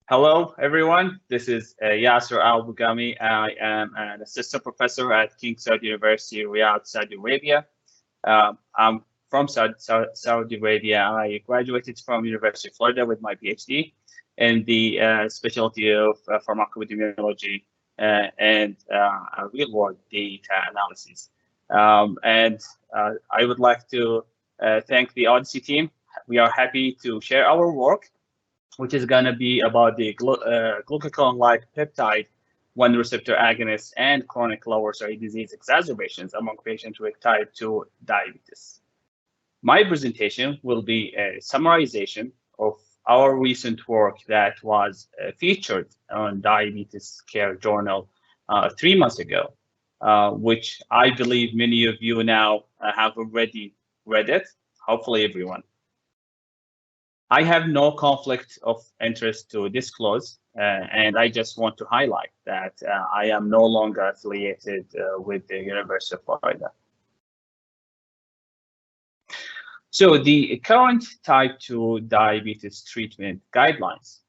Hello, everyone. This is Yasser Albogami. I am an assistant professor at King Saud University, Riyadh, Saudi Arabia. I'm from Saudi Arabia. I graduated from University of Florida with my PhD in the specialty of pharmacopepidemiology and real-world data analysis. And I would like to thank the OHDSI team. We are happy to share our work, which is going to be about the glucagon-like peptide, one receptor agonists, and chronic lower extremity disease exacerbations among patients with type 2 diabetes. My presentation will be a summarization of our recent work that was featured on Diabetes Care Journal 3 months ago, which I believe many of you now have already read it, hopefully everyone. I have no conflict of interest to disclose, and I just want to highlight that I am no longer affiliated with the University of Florida. So the current type 2 diabetes treatment guidelines,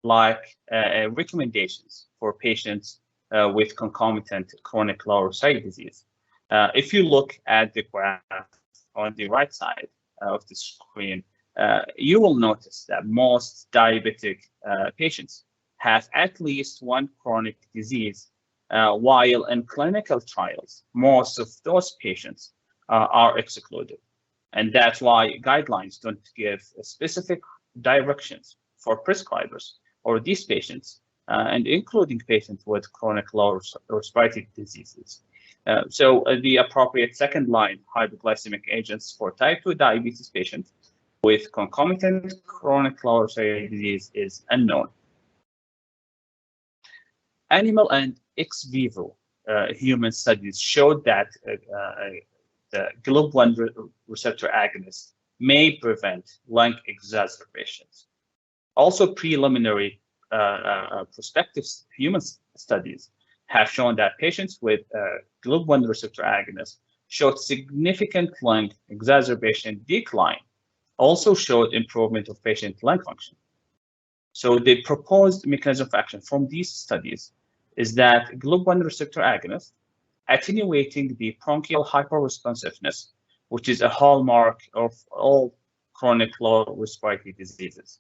like recommendations for patients with concomitant chronic lower extremity disease. If you look at the graph on the right side of the screen, you will notice that most diabetic patients have at least one chronic disease, while in clinical trials, most of those patients are excluded. And that's why guidelines don't give specific directions for prescribers or these patients, and including patients with chronic lower respiratory diseases. So the appropriate second-line hypoglycemic agents for type 2 diabetes patients with concomitant chronic lower extremity disease is unknown. Animal and ex vivo human studies showed that the GLUB1 receptor agonist may prevent lung exacerbations. Also, preliminary prospective human studies have shown that patients with GLUB1 receptor agonist showed significant lung exacerbation decline, also showed improvement of patient lung function. So the proposed mechanism of action from these studies is that GLUB1 receptor agonist attenuating the bronchial hyperresponsiveness, which is a hallmark of all chronic lower respiratory diseases.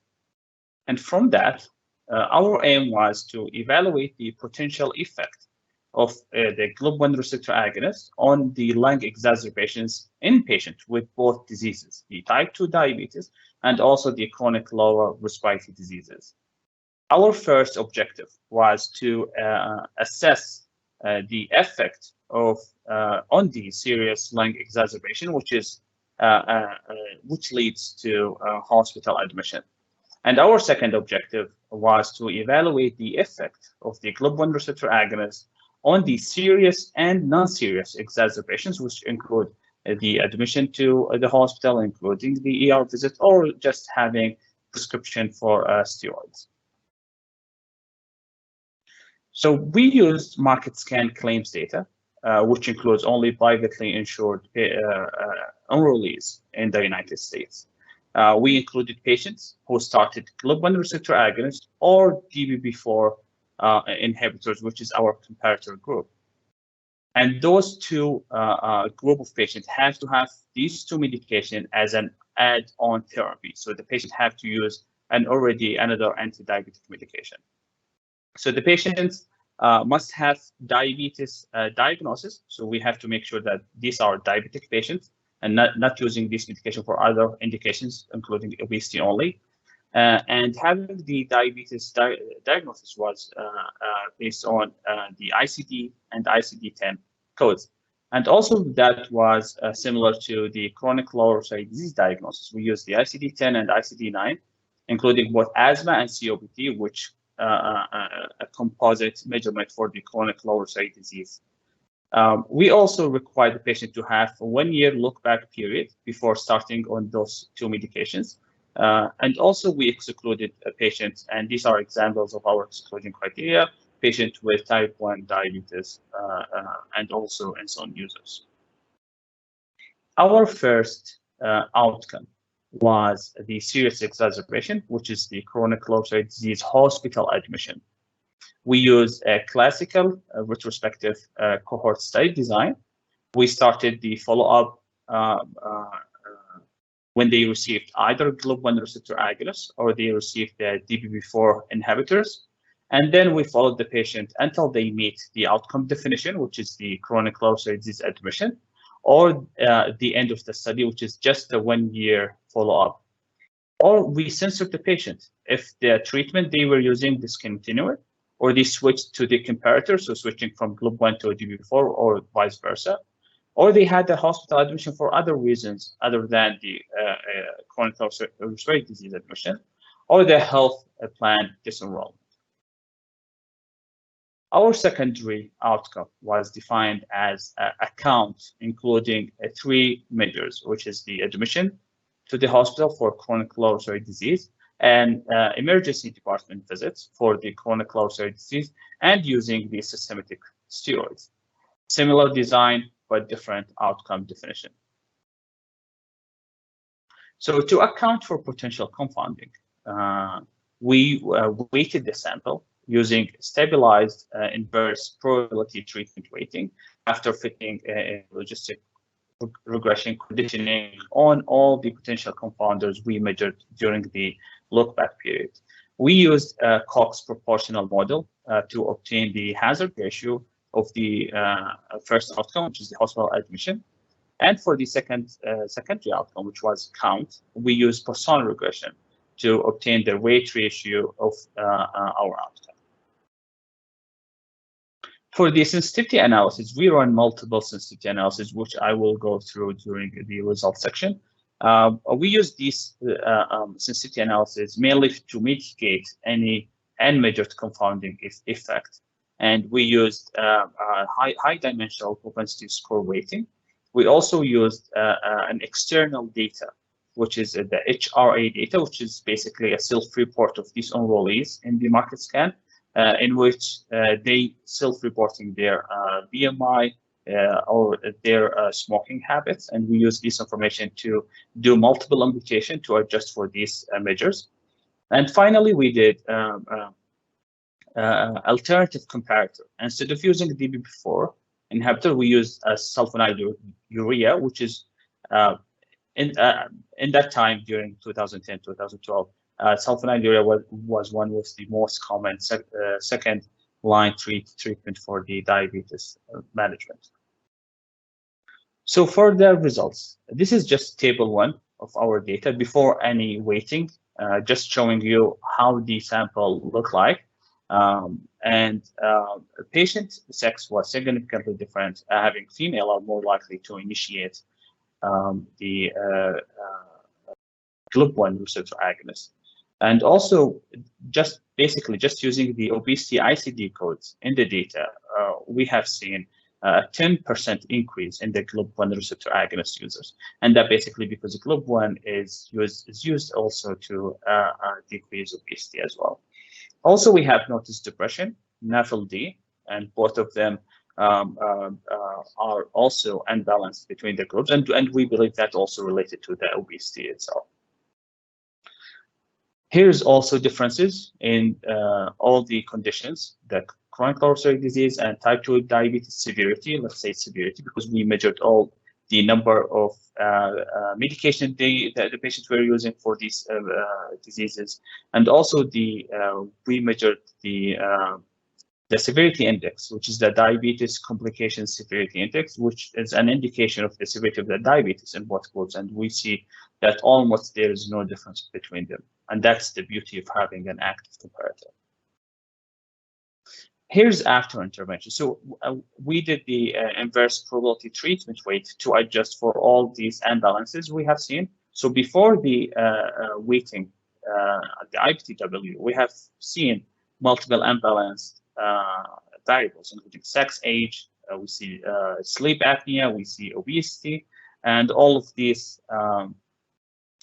And from that, our aim was to evaluate the potential effect of the GLUB1 receptor agonist on the lung exacerbations in patients with both diseases, the type 2 diabetes and also the chronic lower respiratory diseases. Our first objective was to assess the effect of on the serious lung exacerbation, which leads to hospital admission. And our second objective was to evaluate the effect of the GLUB1 receptor agonist on the serious and non-serious exacerbations, which include the admission to the hospital, including the ER visit, or just having prescription for steroids. So we used market scan claims data, which includes only privately insured enrollees in the United States. We included patients who started GLUB1 receptor agonist or DPP4 inhibitors, which is our comparator group. And those two group of patients have to have these two medications as an add-on therapy. So the patient have to use another anti-diabetic medication. So the patients must have diabetes diagnosis. So we have to make sure that these are diabetic patients and not using this medication for other indications, including obesity only. And having the diabetes diagnosis was based on the ICD and ICD-10 codes. And also that was similar to the chronic lower respiratory disease diagnosis. We used the ICD-10 and ICD-9, including both asthma and COPD, which a composite measurement for the chronic lower respiratory disease. We also require the patient to have a 1 year look-back period before starting on those two medications. And also we excluded patients, and these are examples of our exclusion criteria, patients with type 1 diabetes and also insulin users. Our first outcome was the serious exacerbation, which is the chronic low-grade disease hospital admission. We use a classical retrospective cohort study design. We started the follow-up when they received either GLUB1 receptor agonists or they received the DPP4 inhibitors. And then we followed the patient until they meet the outcome definition, which is the chronic low-grade disease admission, or the end of the study, which is just a 1 year follow-up. Or we censored the patient. If the treatment they were using discontinued, or they switched to the comparator, so switching from GLUB1 to a DPP4 or vice versa, or they had a hospital admission for other reasons other than the chronic low-grade disease admission, or the health plan disenrollment. Our secondary outcome was defined as a count, including 3 measures, which is the admission to the hospital for chronic low-grade disease and emergency department visits for the chronic low-grade disease and using the systemic steroids. Similar design, but different outcome definition. So to account for potential confounding, we weighted the sample using stabilized inverse probability treatment weighting after fitting a logistic regression conditioning on all the potential confounders we measured during the look-back period. We used a Cox proportional model to obtain the hazard ratio of the first outcome, which is the hospital admission. And for the secondary outcome, which was count, we used Poisson regression to obtain the weight ratio of our outcome. For the sensitivity analysis, we run multiple sensitivity analysis, which I will go through during the results section. We use these sensitivity analysis mainly to mitigate any unmeasured confounding effect. And we used high dimensional propensity score weighting. We also used an external data, which is the HRA data, which is basically a self-report of these enrollees in the market scan, in which they self-reporting their BMI or their smoking habits. And we use this information to do multiple imputation to adjust for these measures. And finally, we did alternative comparator. Instead of using DPP4 inhibitor, we used a sulfonylurea, which is in that time during 2010, 2012, sulfonylurea was one of the most common second line treatment for the diabetes management. So for the results, this is just table 1 of our data before any weighting, just showing you how the sample looked like. Patient sex was significantly different, having female are more likely to initiate the GLUB1 receptor agonist. And also, basically just using the obesity ICD codes in the data, we have seen a 10% increase in the GLUB1 receptor agonist users. And that basically because GLUB1 is used also to decrease obesity as well. Also, we have noticed depression, NAFLD, and both of them are also unbalanced between the groups. And we believe that also related to the obesity itself. Here's also differences in all the conditions, the chronic low-grade disease and type 2 diabetes severity, let's say severity, because we measured all the number of medication the patients were using for these diseases. And also we measured the severity index, which is the diabetes complication severity index, which is an indication of the severity of the diabetes in both groups. And we see that almost there is no difference between them. And that's the beauty of having an active comparator. Here's after intervention. So we did the inverse probability treatment weight to adjust for all these imbalances we have seen. So before the weighting, the IPTW, we have seen multiple unbalanced variables, including sex, age, we see sleep apnea, we see obesity, and all of these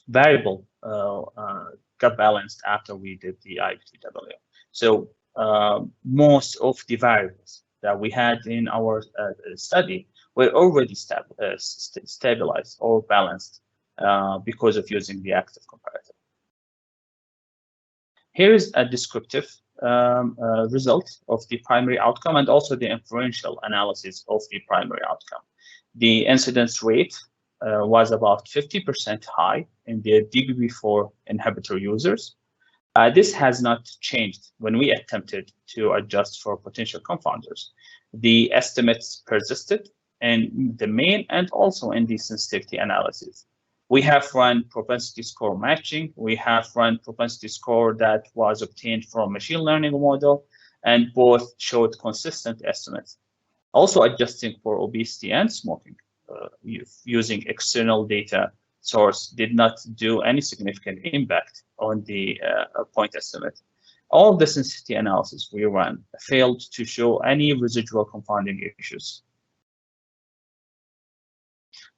variable got balanced after we did the IPTW. So most of the variables that we had in our study were already stabilized or balanced because of using the active comparator. Here is a descriptive result of the primary outcome and also the inferential analysis of the primary outcome. The incidence rate was about 50% high in the DPP4 inhibitor users. This has not changed when we attempted to adjust for potential confounders. The estimates persisted in the main and also in the sensitivity analysis. We have run propensity score matching. We have run propensity score that was obtained from machine learning model, and both showed consistent estimates. Also adjusting for obesity and smoking using external data source did not do any significant impact on the point estimate. All the sensitivity analysis we ran failed to show any residual confounding issues.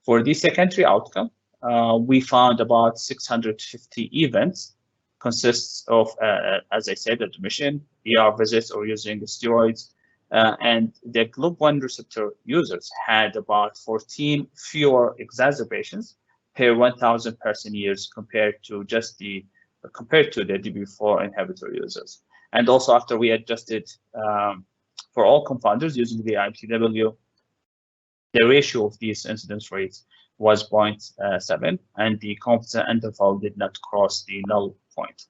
For the secondary outcome, we found about 650 events, consists of, as I said, admission, ER visits, or using steroids. And the GLUB1 receptor users had about 14 fewer exacerbations per 1,000 person years compared to the DPP4 inhibitor users. And also after we adjusted for all confounders using the IMTW, the ratio of these incidence rates was 0.7, and the confidence interval did not cross the null point.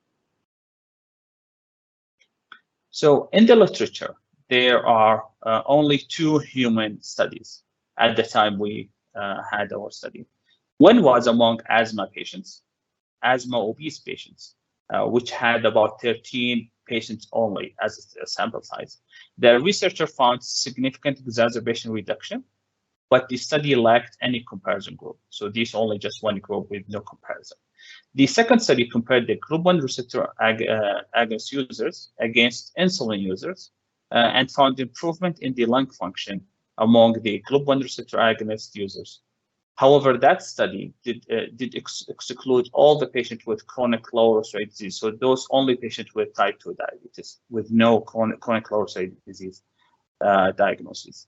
So in the literature, there are only 2 human studies at the time we had our study. One was among asthma patients, asthma obese patients, which had about 13 patients only as a sample size. The researcher found significant exacerbation reduction, but the study lacked any comparison group. So this only just one group with no comparison. The second study compared the GLUB1 receptor agonist users against insulin users and found improvement in the lung function among the GLUB1 receptor agonist users. However, that study did exclude all the patients with chronic lower respiratory disease. So those only patients with type 2 diabetes with no chronic lower respiratory disease diagnosis.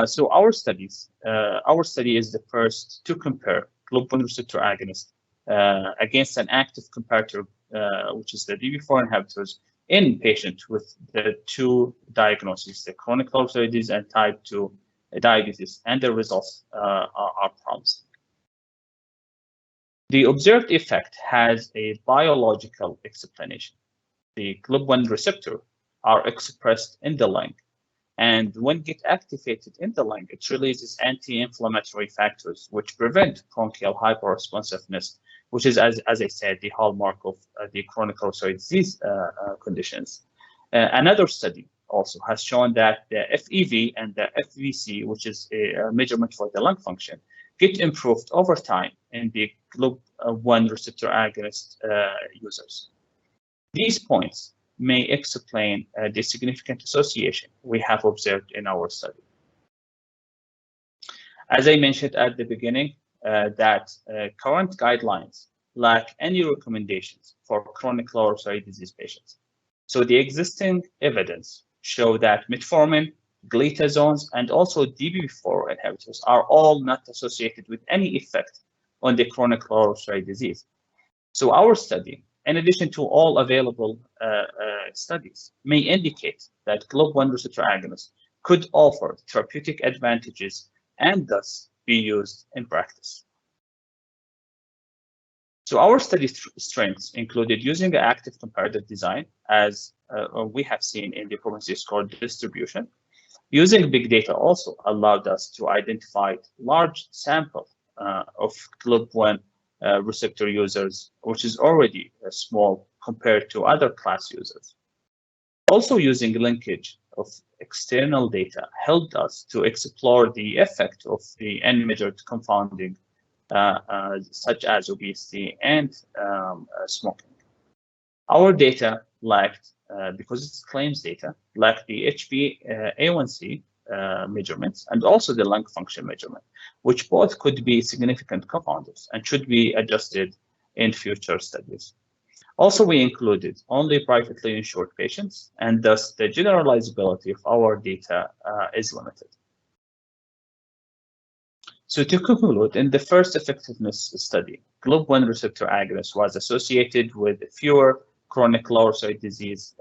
So our study is the first to compare GLUB1 receptor agonist against an active comparator, which is the DPP4 inhibitors, in patients with the 2 diagnoses, the chronic lower respiratory disease and type 2 diabetes, and the results are promising. The observed effect has a biological explanation. The GLUB1 receptor are expressed in the lung, and when get activated in the lung, it releases anti-inflammatory factors which prevent bronchial hyperresponsiveness, which is, as I said, the hallmark of the chronic respiratory disease conditions. Another study also has shown that the FEV and the FVC, which is a measurement for the lung function, get improved over time in the GLUB1 receptor agonist users. These points may explain the significant association we have observed in our study. As I mentioned at the beginning, that current guidelines lack any recommendations for chronic lower respiratory disease patients. So the existing evidence show that metformin, glitazones, and also DPP4 inhibitors are all not associated with any effect on the chronic lower respiratory disease. So our study, in addition to all available studies, may indicate that GLUB1 receptor agonists could offer therapeutic advantages and thus be used in practice. So our study strengths included using an active comparative design, as we have seen in the propensity score distribution. Using big data also allowed us to identify large sample of GLUB1 receptor users, which is already small compared to other class users. Also using linkage of external data helped us to explore the effect of the unmeasured confounding such as obesity and smoking. Our data lacked, because it's claims data, lacked the HbA1c measurements and also the lung function measurement, which both could be significant confounders and should be adjusted in future studies. Also, we included only privately insured patients, and thus the generalizability of our data is limited. So to conclude, in the first effectiveness study, GLUB1 receptor agonist was associated with fewer chronic lower side disease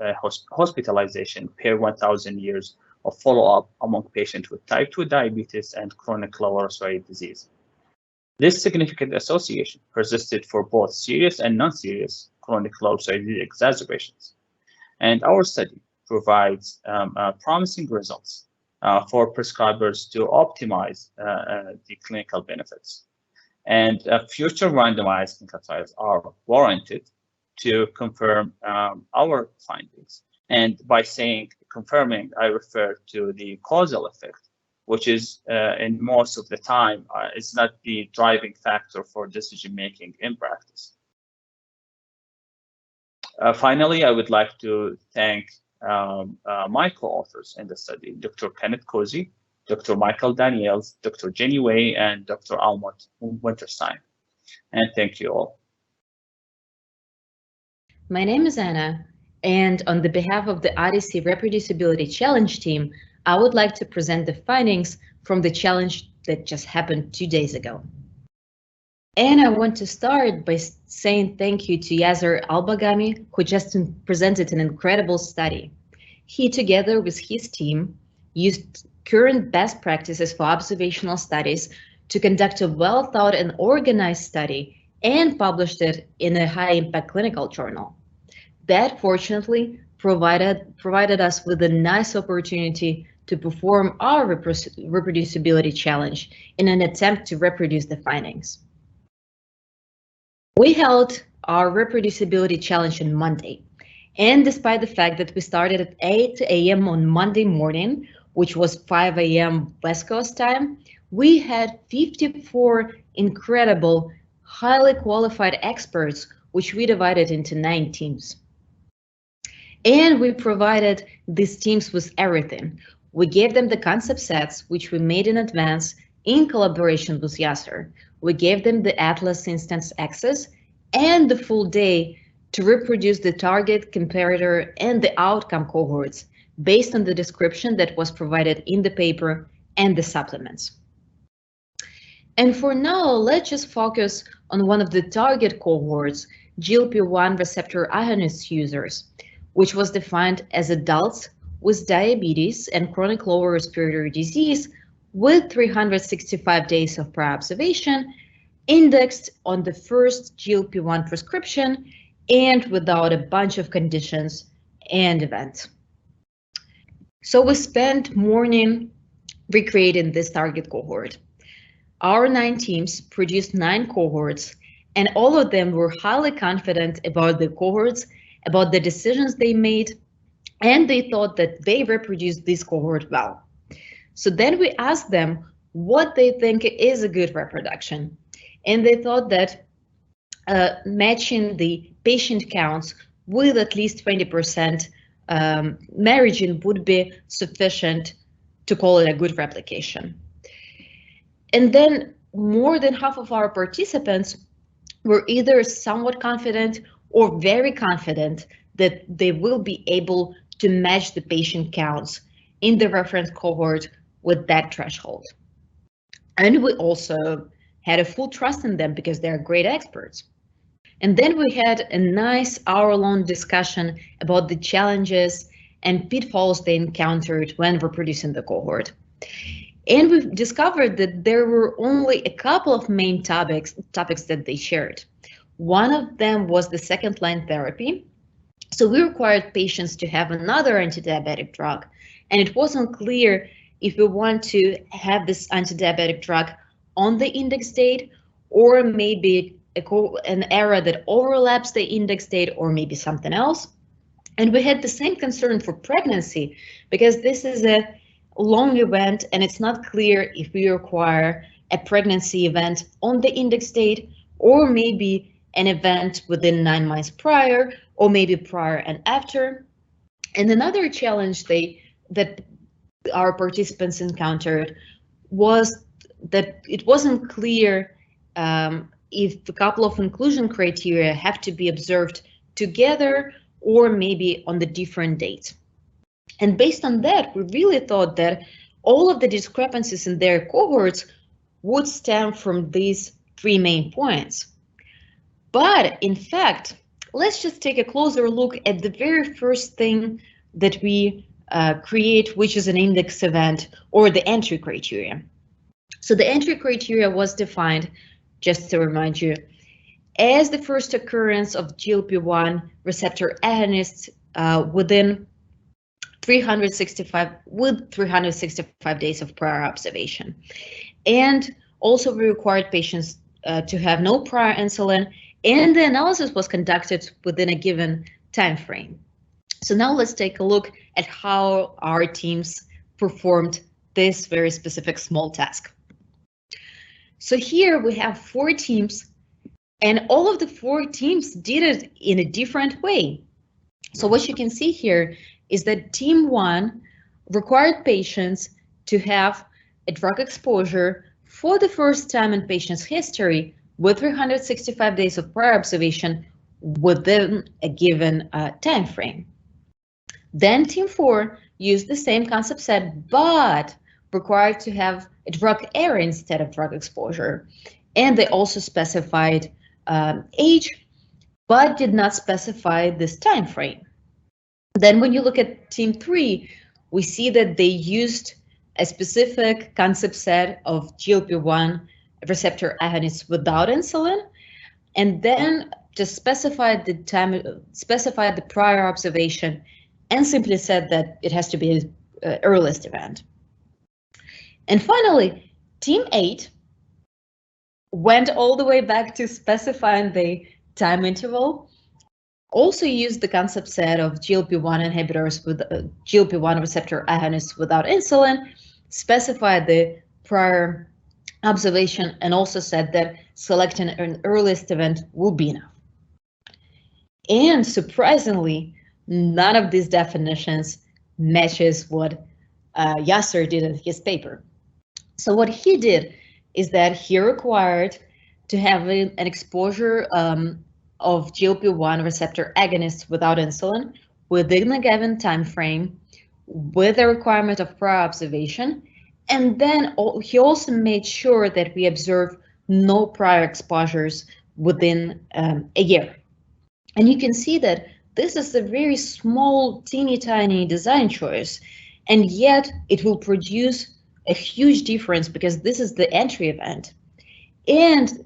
hospitalization per 1,000 years of follow-up among patients with type 2 diabetes and chronic lower side disease. This significant association persisted for both serious and non-serious chronic lower side disease exacerbations. And our study provides promising results for prescribers to optimize the clinical benefits. And future randomized clinical trials are warranted to confirm our findings. And by saying confirming, I refer to the causal effect, which is in most of the time is not the driving factor for decision making in practice. Finally, I would like to thank my co-authors in the study, Dr. Kenneth Cozy, Dr. Michael Daniels, Dr. Jenny Way, and Dr. Almut Winterstein. And thank you all. My name is Anna, and on the behalf of the OHDSI Reproducibility Challenge team, I would like to present the findings from the challenge that just happened 2 days ago. And I want to start by saying thank you to Yasser Albogami, who just presented an incredible study. He, together with his team, used current best practices for observational studies to conduct a well-thought and organized study and published it in a high-impact clinical journal. That, fortunately, provided us with a nice opportunity to perform our reproducibility challenge in an attempt to reproduce the findings. We held our reproducibility challenge on Monday, and despite the fact that we started at 8 a.m. on Monday morning, which was 5 a.m. West Coast time, we had 54 incredible, highly qualified experts, which we divided into 9 teams. And we provided these teams with everything. We gave them the concept sets, which we made in advance in collaboration with Yasser. We gave them the Atlas instance access and the full day to reproduce the target, comparator, and the outcome cohorts based on the description that was provided in the paper and the supplements. And for now, let's just focus on one of the target cohorts, GLP-1 receptor agonist users, which was defined as adults with diabetes and chronic lower respiratory disease with 365 days of prior observation, indexed on the first GLP-1 prescription and without a bunch of conditions and events. So we spent morning recreating this target cohort. Our 9 teams produced 9 cohorts, and all of them were highly confident about the cohorts, about the decisions they made, and they thought that they reproduced this cohort well. So then we asked them what they think is a good reproduction. And they thought that matching the patient counts with at least 20% margin would be sufficient to call it a good replication. And then more than half of our participants were either somewhat confident or very confident that they will be able to match the patient counts in the reference cohort with that threshold. And we also had a full trust in them because they're great experts. And then we had a nice hour-long discussion about the challenges and pitfalls they encountered when reproducing the cohort. And we discovered that there were only a couple of main topics that they shared. One of them was the second-line therapy. So we required patients to have another anti-diabetic drug, and it wasn't clear if we want to have this anti-diabetic drug on the index date, or maybe an era that overlaps the index date, or maybe something else. And we had the same concern for pregnancy, because this is a long event and it's not clear if we require a pregnancy event on the index date, or maybe an event within 9 months prior, or maybe prior and after. And another challenge that our participants encountered was that it wasn't clear if a couple of inclusion criteria have to be observed together or maybe on the different dates. And based on that, we really thought that all of the discrepancies in their cohorts would stem from these three main points. But in fact, let's just take a closer look at the very first thing that we create, which is an index event or the entry criteria. So the entry criteria was defined, just to remind you, as the first occurrence of GLP-1 receptor agonists within 365 days of prior observation. And also we required patients to have no prior insulin, and the analysis was conducted within a given time frame. So now let's take a look at how our teams performed this very specific small task. So here we have 4 teams, and all of the 4 teams did it in a different way. So what you can see here is that team 1 required patients to have a drug exposure for the first time in patient's history with 365 days of prior observation within a given time frame. Then team 4 used the same concept set, but required to have a drug area instead of drug exposure. And they also specified age, but did not specify this time frame. Then when you look at team 3, we see that they used a specific concept set of GLP-1 receptor agonists without insulin, and then just specified the time, specified the prior observation, and simply said that it has to be an earliest event. And finally, team 8 went all the way back to specifying the time interval, also used the concept set of GLP-1 inhibitors with GLP-1 receptor agonists without insulin, specified the prior observation, and also said that selecting an earliest event will be enough. And surprisingly, none of these definitions matches what Yasser did in his paper. So what he did is that he required to have an exposure of GLP-1 receptor agonists without insulin within a given time frame with a requirement of prior observation. And then he also made sure that we observe no prior exposures within a year. And you can see that this is a very small, teeny tiny design choice, and yet it will produce a huge difference because this is the entry event. And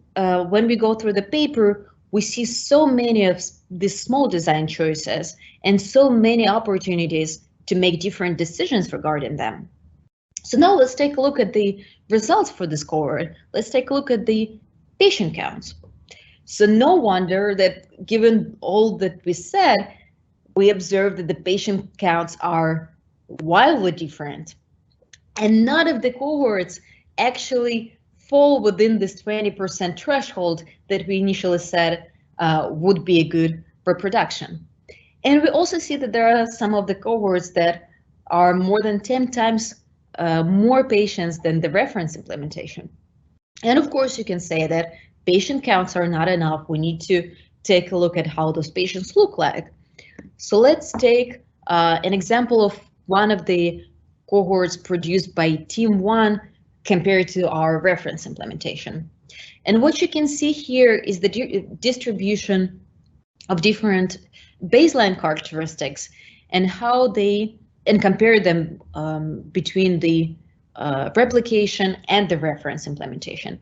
when we go through the paper, we see so many of these small design choices and so many opportunities to make different decisions regarding them. So now let's take a look at the results for this cohort. Let's take a look at the patient counts. So no wonder that given all that we said, we observed that the patient counts are wildly different. And none of the cohorts actually fall within this 20% threshold that we initially said would be a good reproduction. And we also see that there are some of the cohorts that are more than 10 times more patients than the reference implementation. And of course, you can say that patient counts are not enough. We need to take a look at how those patients look like. So let's take an example of one of the cohorts produced by team 1 compared to our reference implementation. And what you can see here is the distribution of different baseline characteristics and how they, and compare them between the replication and the reference implementation.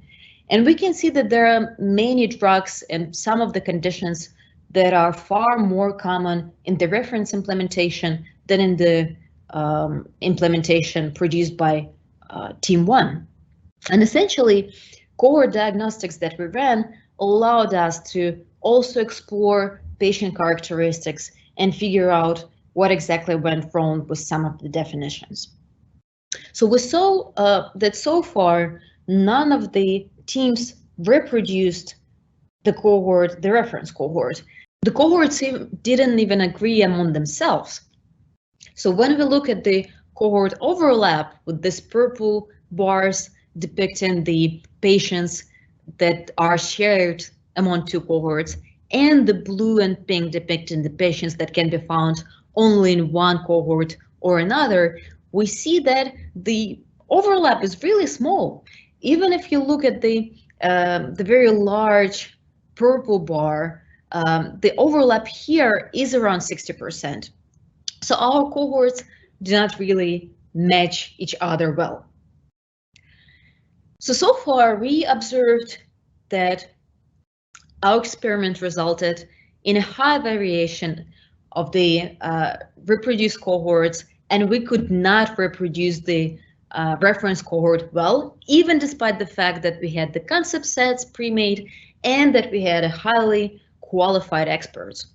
And we can see that there are many drugs and some of the conditions that are far more common in the reference implementation than in the implementation produced by team 1. And essentially, cohort diagnostics that we ran allowed us to also explore patient characteristics and figure out what exactly went wrong with some of the definitions. So we saw that so far, none of the teams reproduced the cohort, the reference cohort. The cohorts didn't even agree among themselves. So when we look at the cohort overlap with these purple bars depicting the patients that are shared among 2 cohorts, and the blue and pink depicting the patients that can be found only in one cohort or another, we see that the overlap is really small. even if you look at the very large purple bar, the overlap here is around 60%. So our cohorts do not really match each other well. So far we observed that our experiment resulted in a high variation of the reproduced cohorts, and we could not reproduce the reference cohort well, even despite the fact that we had the concept sets pre-made and that we had a highly qualified experts.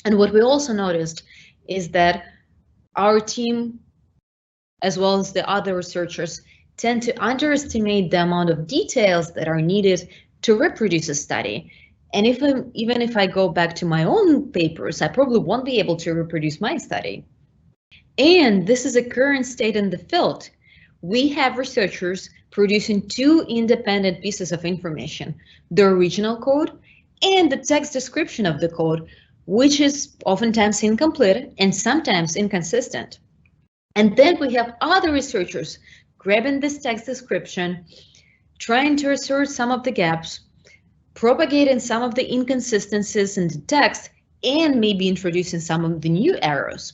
And what we also noticed is that our team, as well as the other researchers, tend to underestimate the amount of details that are needed to reproduce a study. And even if I go back to my own papers, I probably won't be able to reproduce my study. And this is a current state in the field. We have researchers producing two independent pieces of information, the original code and the text description of the code, which is oftentimes incomplete and sometimes inconsistent. And then we have other researchers grabbing this text description, trying to assert some of the gaps, propagating some of the inconsistencies in the text, and maybe introducing some of the new errors.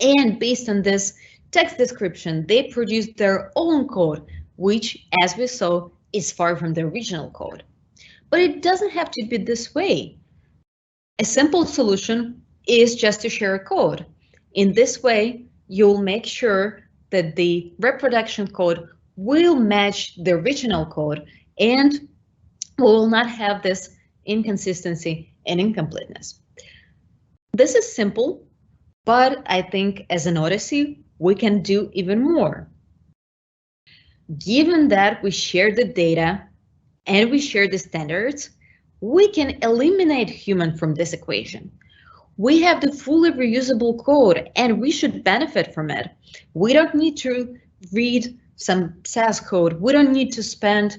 And based on this text description, they produced their own code, which, as we saw, is far from the original code. But it doesn't have to be this way. A simple solution is just to share a code. In this way, you'll make sure that the reproduction code will match the original code and will not have this inconsistency and incompleteness. This is simple, but I think as an OHDSI, we can do even more. Given that we share the data and we share the standards, we can eliminate human from this equation. We have the fully reusable code and we should benefit from it. We don't need to read some SAS code. We don't need to spend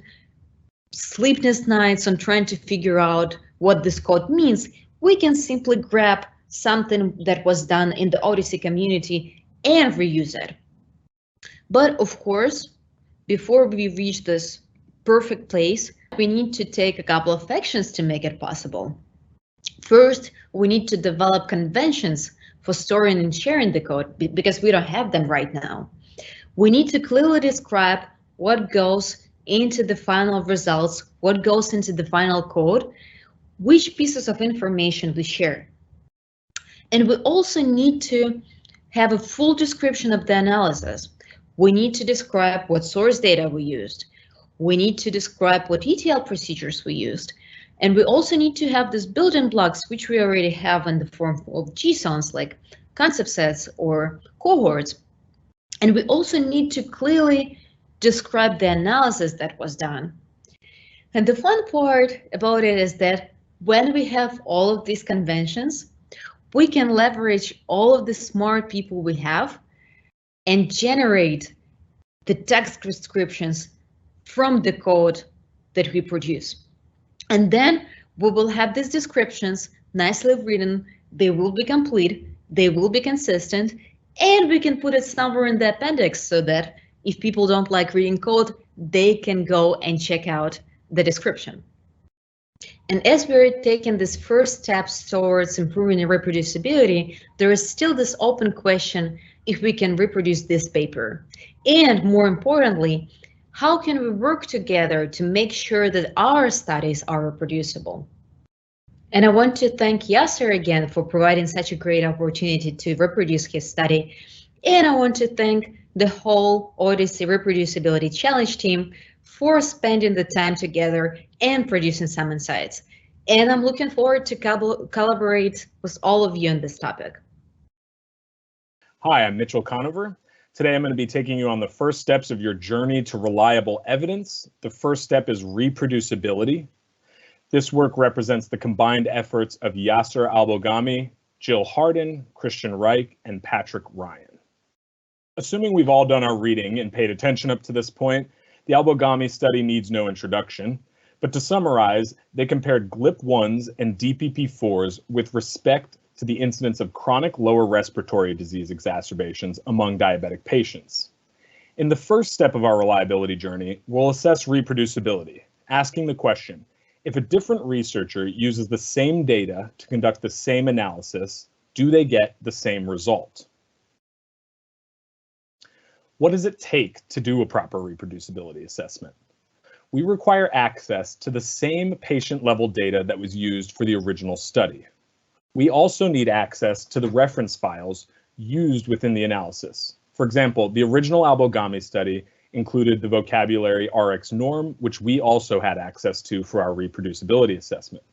sleepless nights on trying to figure out what this code means. We can simply grab something that was done in the OHDSI community and reuse it. But of course, before we reach this perfect place, we need to take a couple of actions to make it possible. First, we need to develop conventions for storing and sharing the code because we don't have them right now. We need to clearly describe what goes into the final results, what goes into the final code, which pieces of information we share. And we also need to have a full description of the analysis. We need to describe what source data we used. We need to describe what ETL procedures we used. And we also need to have these building blocks, which we already have in the form of JSONs, like concept sets or cohorts. And we also need to clearly describe the analysis that was done. And the fun part about it is that when we have all of these conventions, we can leverage all of the smart people we have and generate the text descriptions from the code that we produce. And then we will have these descriptions nicely written, they will be complete, they will be consistent, and we can put it somewhere in the appendix so that if people don't like reading code, they can go and check out the description. And as we're taking these first steps towards improving the reproducibility, there is still this open question if we can reproduce this paper. And more importantly, how can we work together to make sure that our studies are reproducible? And I want to thank Yasser again for providing such a great opportunity to reproduce his study. And I want to thank the whole OHDSI Reproducibility Challenge team for spending the time together and producing some insights. And I'm looking forward to collaborate with all of you on this topic. Hi, I'm Mitchell Conover. Today I'm going to be taking you on the first steps of your journey to reliable evidence. The first step is reproducibility. This work represents the combined efforts of Yasser Albogami, Jill Hardin, Christian Reich, and Patrick Ryan. Assuming we've all done our reading and paid attention up to this point, the Albogami study needs no introduction. But to summarize, they compared GLP-1s and DPP-4s with respect to the incidence of chronic lower respiratory disease exacerbations among diabetic patients. In the first step of our reliability journey, we'll assess reproducibility, asking the question, if a different researcher uses the same data to conduct the same analysis, do they get the same result? What does it take to do a proper reproducibility assessment? We require access to the same patient-level data that was used for the original study. We also need access to the reference files used within the analysis. For example, the original Albogami study included the vocabulary RX norm, which we also had access to for our reproducibility assessment.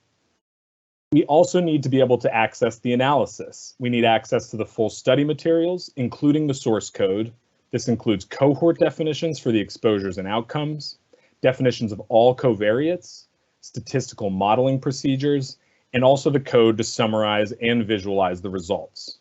We also need to be able to access the analysis. We need access to the full study materials, including the source code. This includes cohort definitions for the exposures and outcomes, definitions of all covariates, statistical modeling procedures, and also the code to summarize and visualize the results.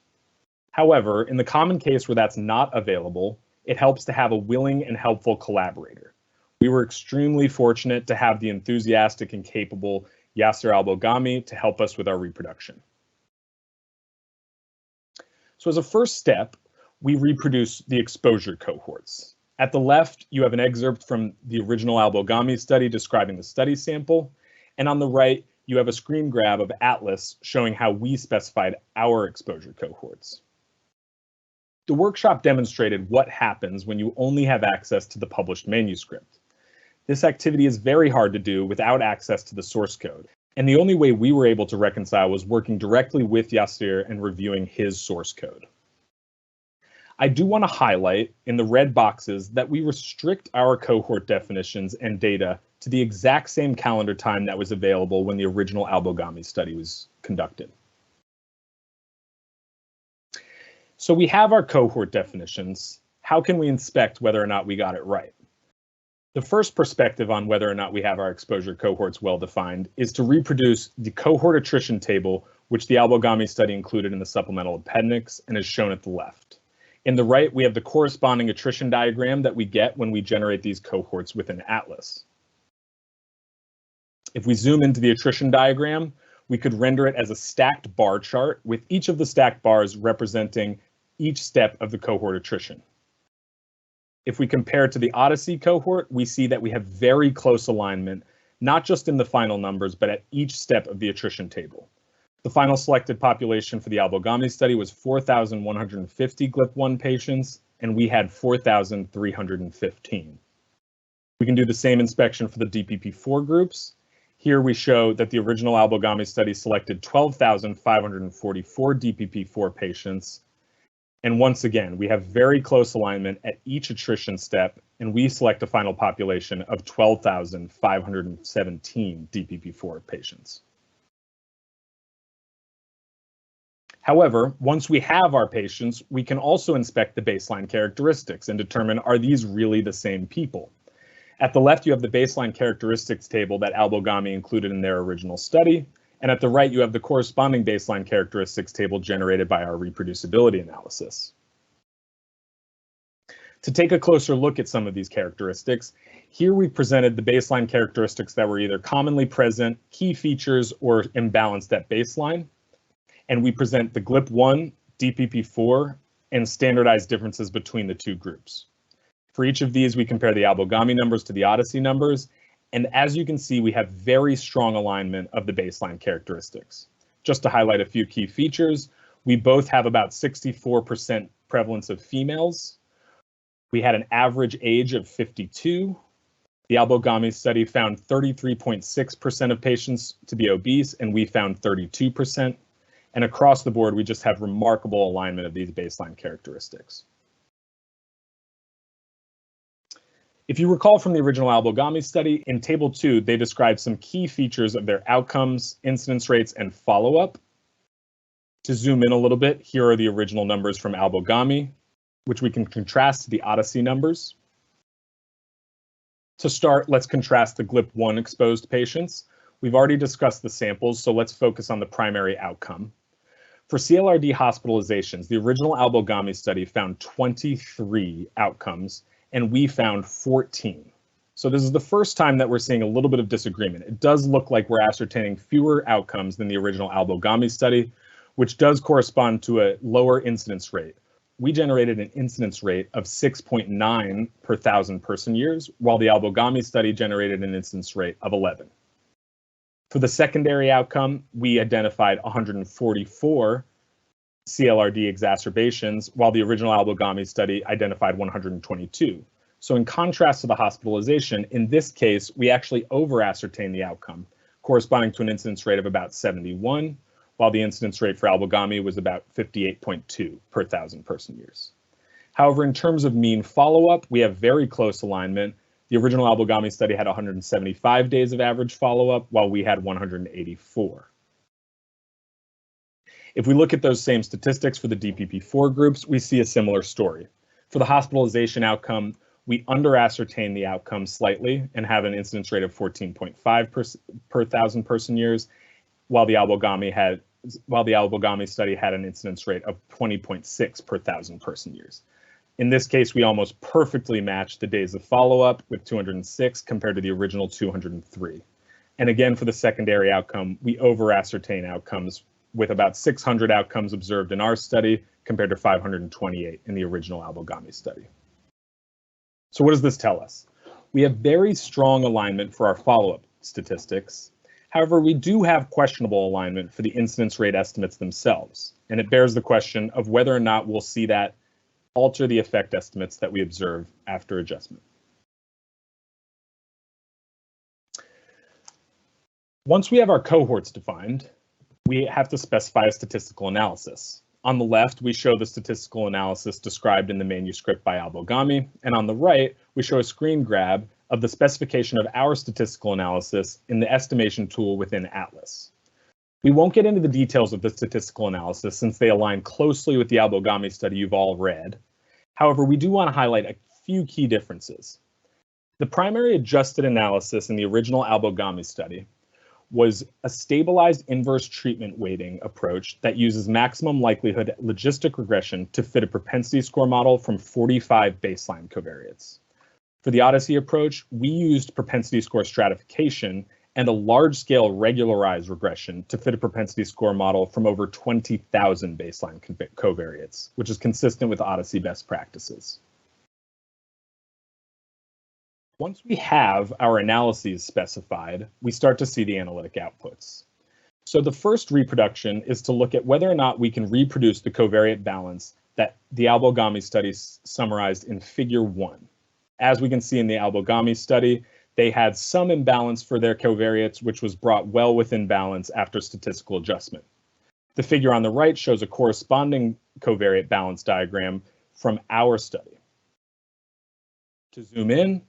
However, in the common case where that's not available, it helps to have a willing and helpful collaborator. We were extremely fortunate to have the enthusiastic and capable Yasser Albogami to help us with our reproduction. So as a first step, we reproduce the exposure cohorts. At the left, you have an excerpt from the original Albogami study describing the study sample, and on the right, you have a screen grab of Atlas showing how we specified our exposure cohorts. The workshop demonstrated what happens when you only have access to the published manuscript. This activity is very hard to do without access to the source code, and the only way we were able to reconcile was working directly with Yasser and reviewing his source code. I do want to highlight in the red boxes that we restrict our cohort definitions and data to the exact same calendar time that was available when the original Albogami study was conducted. So we have our cohort definitions. How can we inspect whether or not we got it right? The first perspective on whether or not we have our exposure cohorts well defined is to reproduce the cohort attrition table, which the Albogami study included in the supplemental appendix and is shown at the left. In the right, we have the corresponding attrition diagram that we get when we generate these cohorts within Atlas. If we zoom into the attrition diagram, we could render it as a stacked bar chart with each of the stacked bars representing each step of the cohort attrition. If we compare to the OHDSI cohort, we see that we have very close alignment, not just in the final numbers, but at each step of the attrition table. The final selected population for the Albogami study was 4,150 GLP-1 patients, and we had 4,315. We can do the same inspection for the DPP-4 groups. Here we show that the original Albogami study selected 12,544 DPP-4 patients. And once again, we have very close alignment at each attrition step, and we select a final population of 12,517 DPP-4 patients. However, once we have our patients, we can also inspect the baseline characteristics and determine, are these really the same people? At the left, you have the baseline characteristics table that Albogami included in their original study, and at the right, you have the corresponding baseline characteristics table generated by our reproducibility analysis. To take a closer look at some of these characteristics, here we've presented the baseline characteristics that were either commonly present, key features, or imbalanced at baseline. And we present the GLP-1, DPP-4, and standardized differences between the two groups. For each of these, we compare the Albogami numbers to the OHDSI numbers, and as you can see, we have very strong alignment of the baseline characteristics. Just to highlight a few key features, we both have about 64% prevalence of females. We had an average age of 52. The Albogami study found 33.6% of patients to be obese, and we found 32%. And across the board, we just have remarkable alignment of these baseline characteristics. If you recall from the original Albogami study, in Table 2, they described some key features of their outcomes, incidence rates, and follow-up. To zoom in a little bit, here are the original numbers from Albogami, which we can contrast to the OHDSI numbers. To start, let's contrast the GLP-1 exposed patients. We've already discussed the samples, so let's focus on the primary outcome. For CLRD hospitalizations, the original Albogami study found 23 outcomes, and we found 14. So this is the first time that we're seeing a little bit of disagreement. It does look like we're ascertaining fewer outcomes than the original Albogami study, which does correspond to a lower incidence rate. we generated an incidence rate of 6.9 per 1,000 person years, while the Albogami study generated an incidence rate of 11. For the secondary outcome, we identified 144 CLRD exacerbations, while the original Albogami study identified 122. So in contrast to the hospitalization, in this case, we actually over-ascertained the outcome, corresponding to an incidence rate of about 71, while the incidence rate for Albogami was about 58.2 per 1,000 person years. However, in terms of mean follow-up, we have very close alignment. The original Albogami study had 175 days of average follow-up, while we had 184. If we look at those same statistics for the DPP4 groups, we see a similar story. For the hospitalization outcome, we under-ascertain the outcome slightly and have an incidence rate of 14.5 per 1,000 person years, while the Albogami study had an incidence rate of 20.6 per 1,000 person years. In this case, we almost perfectly matched the days of follow-up with 206 compared to the original 203. And again, for the secondary outcome, we over-ascertain outcomes with about 600 outcomes observed in our study compared to 528 in the original Albogami study. So what does this tell us? We have very strong alignment for our follow-up statistics. However, we do have questionable alignment for the incidence rate estimates themselves, and it bears the question of whether or not we'll see that alter the effect estimates that we observe after adjustment. Once we have our cohorts defined, we have to specify a statistical analysis. On the left, we show the statistical analysis described in the manuscript by Albogami, and on the right, we show a screen grab of the specification of our statistical analysis in the estimation tool within Atlas. We won't get into the details of the statistical analysis since they align closely with the Albogami study you've all read. However, we do want to highlight a few key differences. The primary adjusted analysis in the original Albogami study was a stabilized inverse treatment weighting approach that uses maximum likelihood logistic regression to fit a propensity score model from 45 baseline covariates. For the OHDSI approach, we used propensity score stratification and a large-scale regularized regression to fit a propensity score model from over 20,000 baseline covariates, which is consistent with OHDSI best practices. Once we have our analyses specified, we start to see the analytic outputs. So the first reproduction is to look at whether or not we can reproduce the covariate balance that the Albogami study summarized in Figure 1. As we can see in the Albogami study, they had some imbalance for their covariates, which was brought well within balance after statistical adjustment. The figure on the right shows a corresponding covariate balance diagram from our study. To zoom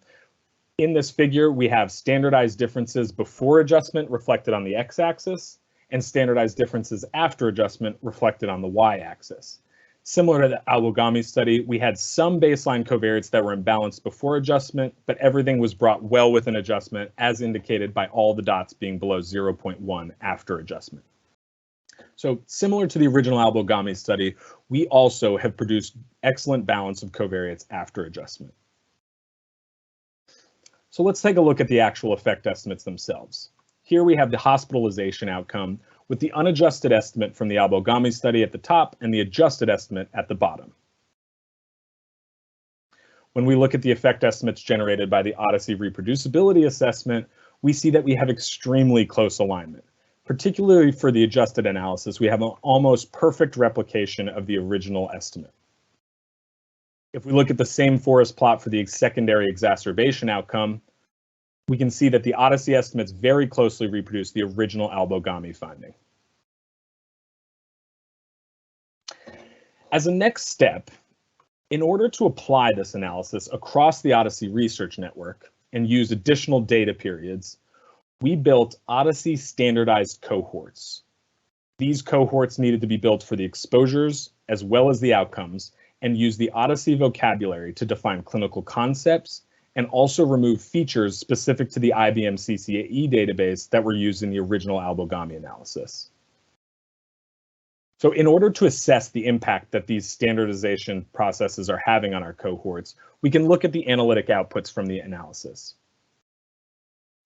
in this figure, we have standardized differences before adjustment reflected on the x-axis and standardized differences after adjustment reflected on the y-axis. Similar to the Albogami study, we had some baseline covariates that were imbalanced before adjustment, but everything was brought well within adjustment as indicated by all the dots being below 0.1 after adjustment. So similar to the original Albogami study, we also have produced excellent balance of covariates after adjustment. So let's take a look at the actual effect estimates themselves. Here we have the hospitalization outcome with the unadjusted estimate from the Albogami study at the top and the adjusted estimate at the bottom. When we look at the effect estimates generated by the OHDSI reproducibility assessment, we see that we have extremely close alignment. Particularly for the adjusted analysis, we have an almost perfect replication of the original estimate. If we look at the same forest plot for the secondary exacerbation outcome, we can see that the OHDSI estimates very closely reproduce the original Albogami finding. As a next step, in order to apply this analysis across the OHDSI research network and use additional data periods, we built OHDSI standardized cohorts. These cohorts needed to be built for the exposures as well as the outcomes and use the OHDSI vocabulary to define clinical concepts and also remove features specific to the IBM CCAE database that were used in the original Albogami analysis. So in order to assess the impact that these standardization processes are having on our cohorts, we can look at the analytic outputs from the analysis.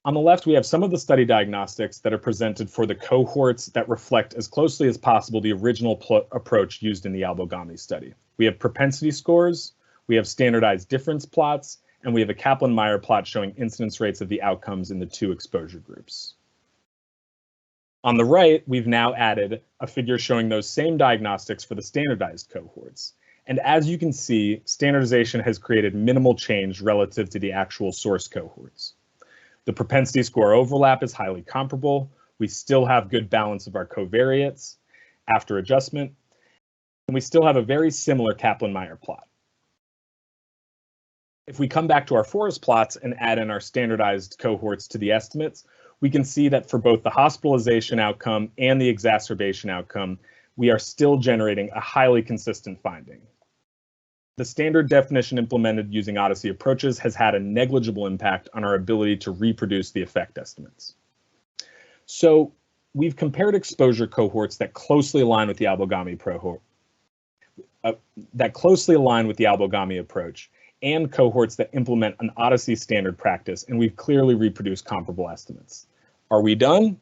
On the left, we have some of the study diagnostics that are presented for the cohorts that reflect as closely as possible the original approach used in the Albogami study. We have propensity scores, we have standardized difference plots, and we have a Kaplan-Meier plot showing incidence rates of the outcomes in the two exposure groups. On the right, we've now added a figure showing those same diagnostics for the standardized cohorts. And as you can see, standardization has created minimal change relative to the actual source cohorts. The propensity score overlap is highly comparable. We still have good balance of our covariates after adjustment, and we still have a very similar Kaplan-Meier plot. If we come back to our forest plots and add in our standardized cohorts to the estimates, we can see that for both the hospitalization outcome and the exacerbation outcome, we are still generating a highly consistent finding. The standard definition implemented using OHDSI approaches has had a negligible impact on our ability to reproduce the effect estimates. So we've compared exposure cohorts that closely align with the Albogami approach and cohorts that implement an OHDSI standard practice, and we've clearly reproduced comparable estimates. Are we done?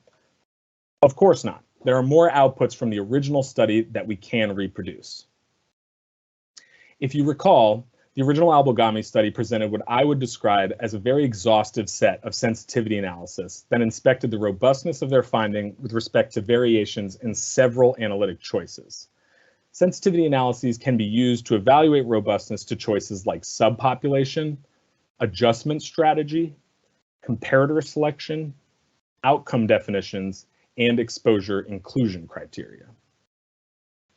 Of course not. There are more outputs from the original study that we can reproduce. If you recall, the original Albogami study presented what I would describe as a very exhaustive set of sensitivity analysis that inspected the robustness of their finding with respect to variations in several analytic choices. Sensitivity analyses can be used to evaluate robustness to choices like subpopulation, adjustment strategy, comparator selection, outcome definitions, and exposure inclusion criteria.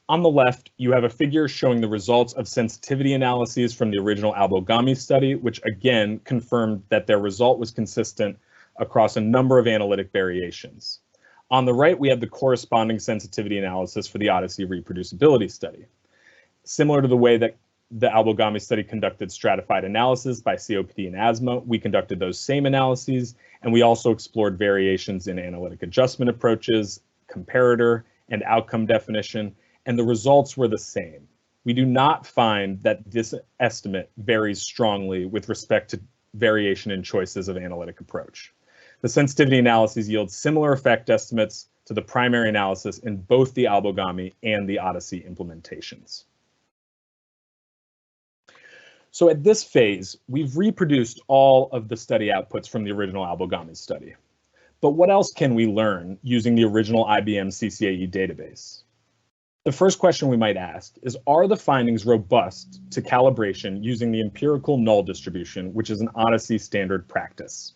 On the left, you have a figure showing the results of sensitivity analyses from the original Albogami study, which again confirmed that their result was consistent across a number of analytic variations. On the right, we have the corresponding sensitivity analysis for the OHDSI reproducibility study. Similar to the way that the Albogami study conducted stratified analysis by COPD and asthma, we conducted those same analyses, and we also explored variations in analytic adjustment approaches, comparator, and outcome definition, and the results were the same. We do not find that this estimate varies strongly with respect to variation in choices of analytic approach. The sensitivity analyses yield similar effect estimates to the primary analysis in both the Albogami and the OHDSI implementations. So at this phase, we've reproduced all of the study outputs from the original Albogami study. But what else can we learn using the original IBM CCAE database? The first question we might ask is, are the findings robust to calibration using the empirical null distribution, which is an OHDSI standard practice?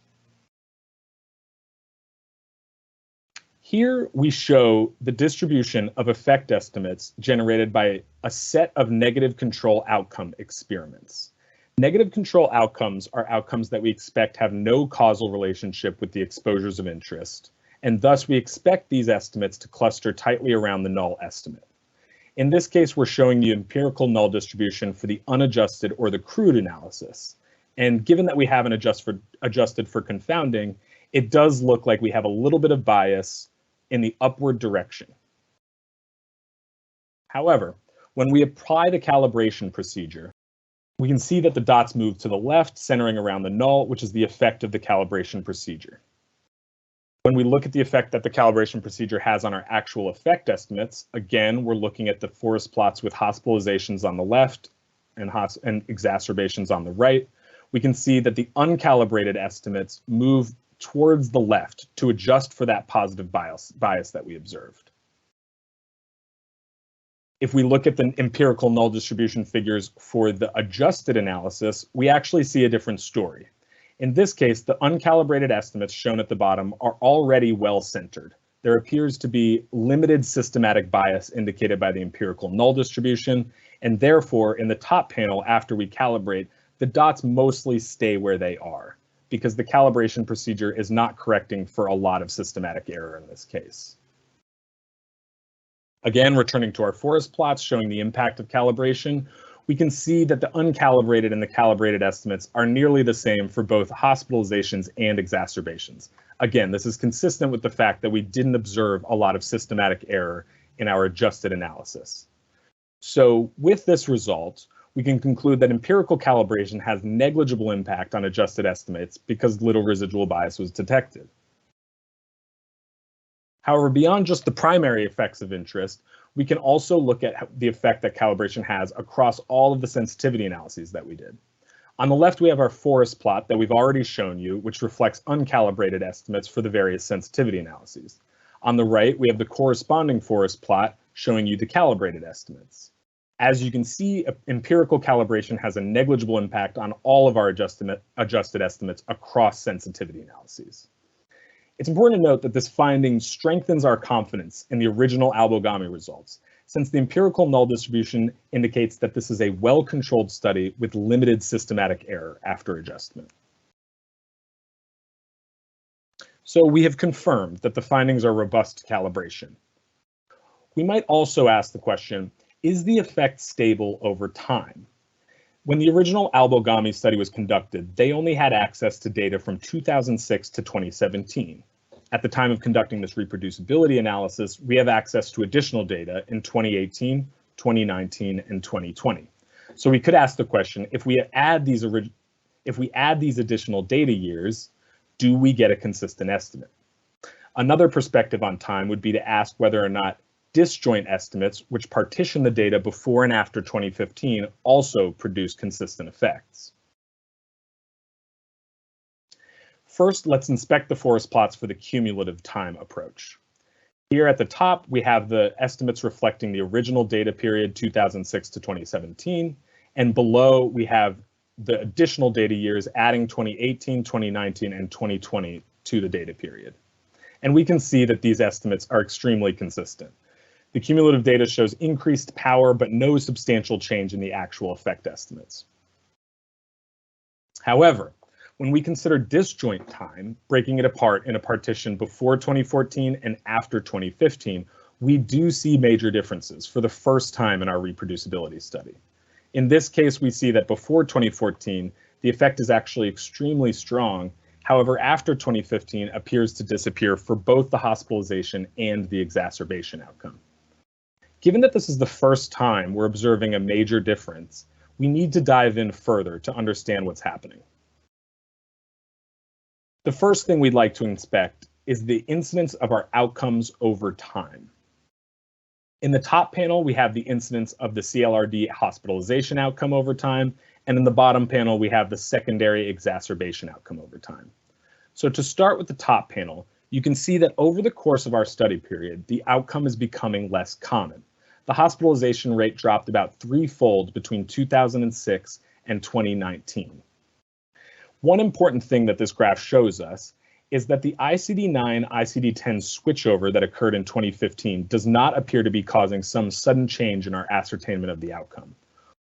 Here we show the distribution of effect estimates generated by a set of negative control outcome experiments. Negative control outcomes are outcomes that we expect have no causal relationship with the exposures of interest, and thus we expect these estimates to cluster tightly around the null estimate. In this case, we're showing the empirical null distribution for the unadjusted or the crude analysis. And given that we haven't adjusted for confounding, it does look like we have a little bit of bias in the upward direction. However, when we apply the calibration procedure, we can see that the dots move to the left, centering around the null, which is the effect of the calibration procedure. When we look at the effect that the calibration procedure has on our actual effect estimates, again, we're looking at the forest plots with hospitalizations on the left and exacerbations on the right. We can see that the uncalibrated estimates move towards the left to adjust for that positive bias that we observed. If we look at the empirical null distribution figures for the adjusted analysis, we actually see a different story. In this case, the uncalibrated estimates shown at the bottom are already well-centered. There appears to be limited systematic bias indicated by the empirical null distribution, and therefore, in the top panel, after we calibrate, the dots mostly stay where they are, because the calibration procedure is not correcting for a lot of systematic error in this case. Again, returning to our forest plots showing the impact of calibration, we can see that the uncalibrated and the calibrated estimates are nearly the same for both hospitalizations and exacerbations. Again, this is consistent with the fact that we didn't observe a lot of systematic error in our adjusted analysis. So with this result, we can conclude that empirical calibration has negligible impact on adjusted estimates because little residual bias was detected. However, beyond just the primary effects of interest, we can also look at the effect that calibration has across all of the sensitivity analyses that we did. On the left, we have our forest plot that we've already shown you, which reflects uncalibrated estimates for the various sensitivity analyses. On the right, we have the corresponding forest plot showing you the calibrated estimates. As you can see, empirical calibration has a negligible impact on all of our adjusted estimates across sensitivity analyses. It's important to note that this finding strengthens our confidence in the original Albogami results, since the empirical null distribution indicates that this is a well-controlled study with limited systematic error after adjustment. So we have confirmed that the findings are robust to calibration. We might also ask the question, is the effect stable over time? When the original Albogami study was conducted, they only had access to data from 2006 to 2017. At the time of conducting this reproducibility analysis, we have access to additional data in 2018, 2019, and 2020. So we could ask the question, if we add these additional data years, do we get a consistent estimate? Another perspective on time would be to ask whether or not disjoint estimates, which partition the data before and after 2015, also produce consistent effects. First, let's inspect the forest plots for the cumulative time approach. Here at the top, we have the estimates reflecting the original data period 2006 to 2017, and below we have the additional data years adding 2018, 2019, and 2020 to the data period. And we can see that these estimates are extremely consistent. The cumulative data shows increased power, but no substantial change in the actual effect estimates. However, when we consider disjoint time, breaking it apart in a partition before 2014 and after 2015, we do see major differences for the first time in our reproducibility study. In this case, we see that before 2014, the effect is actually extremely strong. However, after 2015 appears to disappear for both the hospitalization and the exacerbation outcome. Given that this is the first time we're observing a major difference, we need to dive in further to understand what's happening. The first thing we'd like to inspect is the incidence of our outcomes over time. In the top panel, we have the incidence of the CLRD hospitalization outcome over time, and in the bottom panel, we have the secondary exacerbation outcome over time. So to start with the top panel, you can see that over the course of our study period, the outcome is becoming less common. The hospitalization rate dropped about threefold between 2006 and 2019. One important thing that this graph shows us is that the ICD-9, ICD-10 switchover that occurred in 2015 does not appear to be causing some sudden change in our ascertainment of the outcome.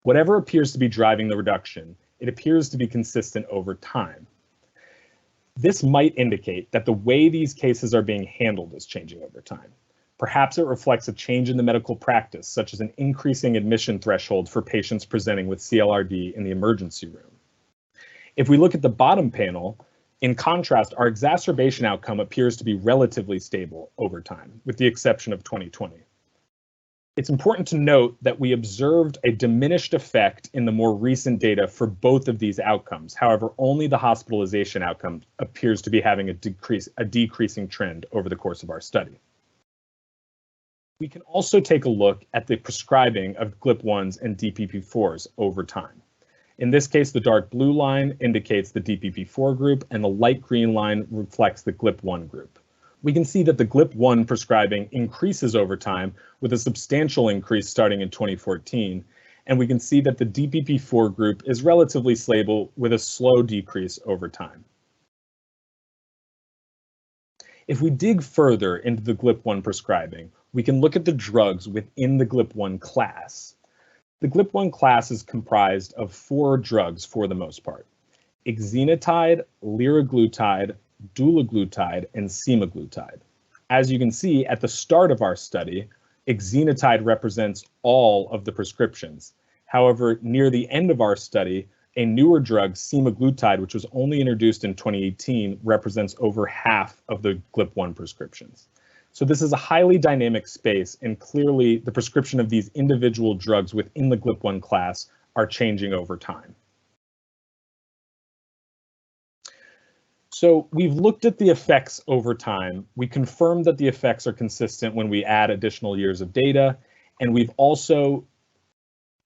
Whatever appears to be driving the reduction, it appears to be consistent over time. This might indicate that the way these cases are being handled is changing over time. Perhaps it reflects a change in the medical practice, such as an increasing admission threshold for patients presenting with CLRD in the emergency room. If we look at the bottom panel, in contrast, our exacerbation outcome appears to be relatively stable over time, with the exception of 2020. It's important to note that we observed a diminished effect in the more recent data for both of these outcomes. However, only the hospitalization outcome appears to be having a decreasing trend over the course of our study. We can also take a look at the prescribing of GLP-1s and DPP-4s over time. In this case, the dark blue line indicates the DPP-4 group and the light green line reflects the GLP-1 group. We can see that the GLP-1 prescribing increases over time with a substantial increase starting in 2014, and we can see that the DPP-4 group is relatively stable with a slow decrease over time. If we dig further into the GLP-1 prescribing, we can look at the drugs within the GLP-1 class. The GLP-1 class is comprised of 4 drugs for the most part: exenatide, liraglutide, dulaglutide, and semaglutide. As you can see, at the start of our study, exenatide represents all of the prescriptions. However, near the end of our study, a newer drug, semaglutide, which was only introduced in 2018, represents over half of the GLP-1 prescriptions. So this is a highly dynamic space, and clearly the prescription of these individual drugs within the GLP-1 class are changing over time. So we've looked at the effects over time. We confirmed that the effects are consistent when we add additional years of data, and we've also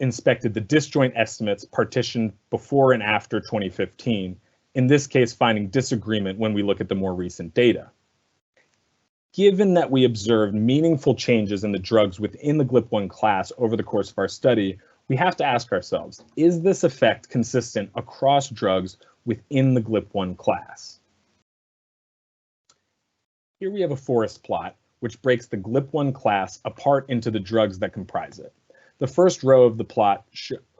inspected the disjoint estimates partitioned before and after 2015, in this case finding disagreement when we look at the more recent data. Given that we observed meaningful changes in the drugs within the GLP-1 class over the course of our study, we have to ask ourselves, is this effect consistent across drugs within the GLP-1 class? Here we have a forest plot which breaks the GLP-1 class apart into the drugs that comprise it. The first row of the plot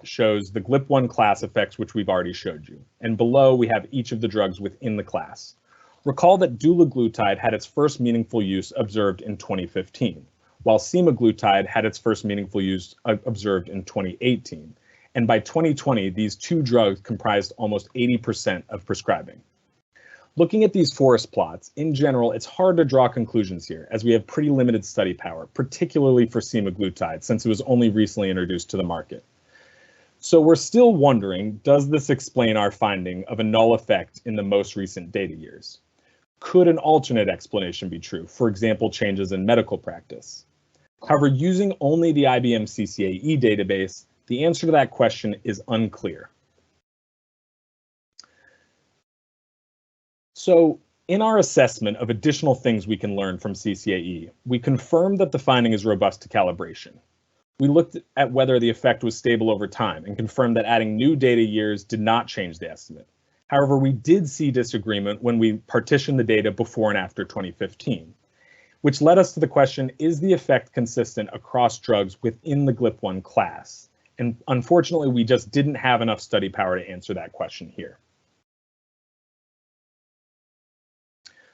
shows the GLP-1 class effects, which we've already showed you, and below we have each of the drugs within the class. Recall that dulaglutide had its first meaningful use observed in 2015, while semaglutide had its first meaningful use observed in 2018. And by 2020, these two drugs comprised almost 80% of prescribing. Looking at these forest plots, in general, it's hard to draw conclusions here, as we have pretty limited study power, particularly for semaglutide, since it was only recently introduced to the market. So we're still wondering, does this explain our finding of a null effect in the most recent data years? Could an alternate explanation be true, for example, changes in medical practice? However, using only the IBM CCAE database, the answer to that question is unclear. So in our assessment of additional things we can learn from CCAE, we confirmed that the finding is robust to calibration. We looked at whether the effect was stable over time and confirmed that adding new data years did not change the estimate. However, we did see disagreement when we partitioned the data before and after 2015, which led us to the question, is the effect consistent across drugs within the GLP-1 class? And unfortunately, we just didn't have enough study power to answer that question here.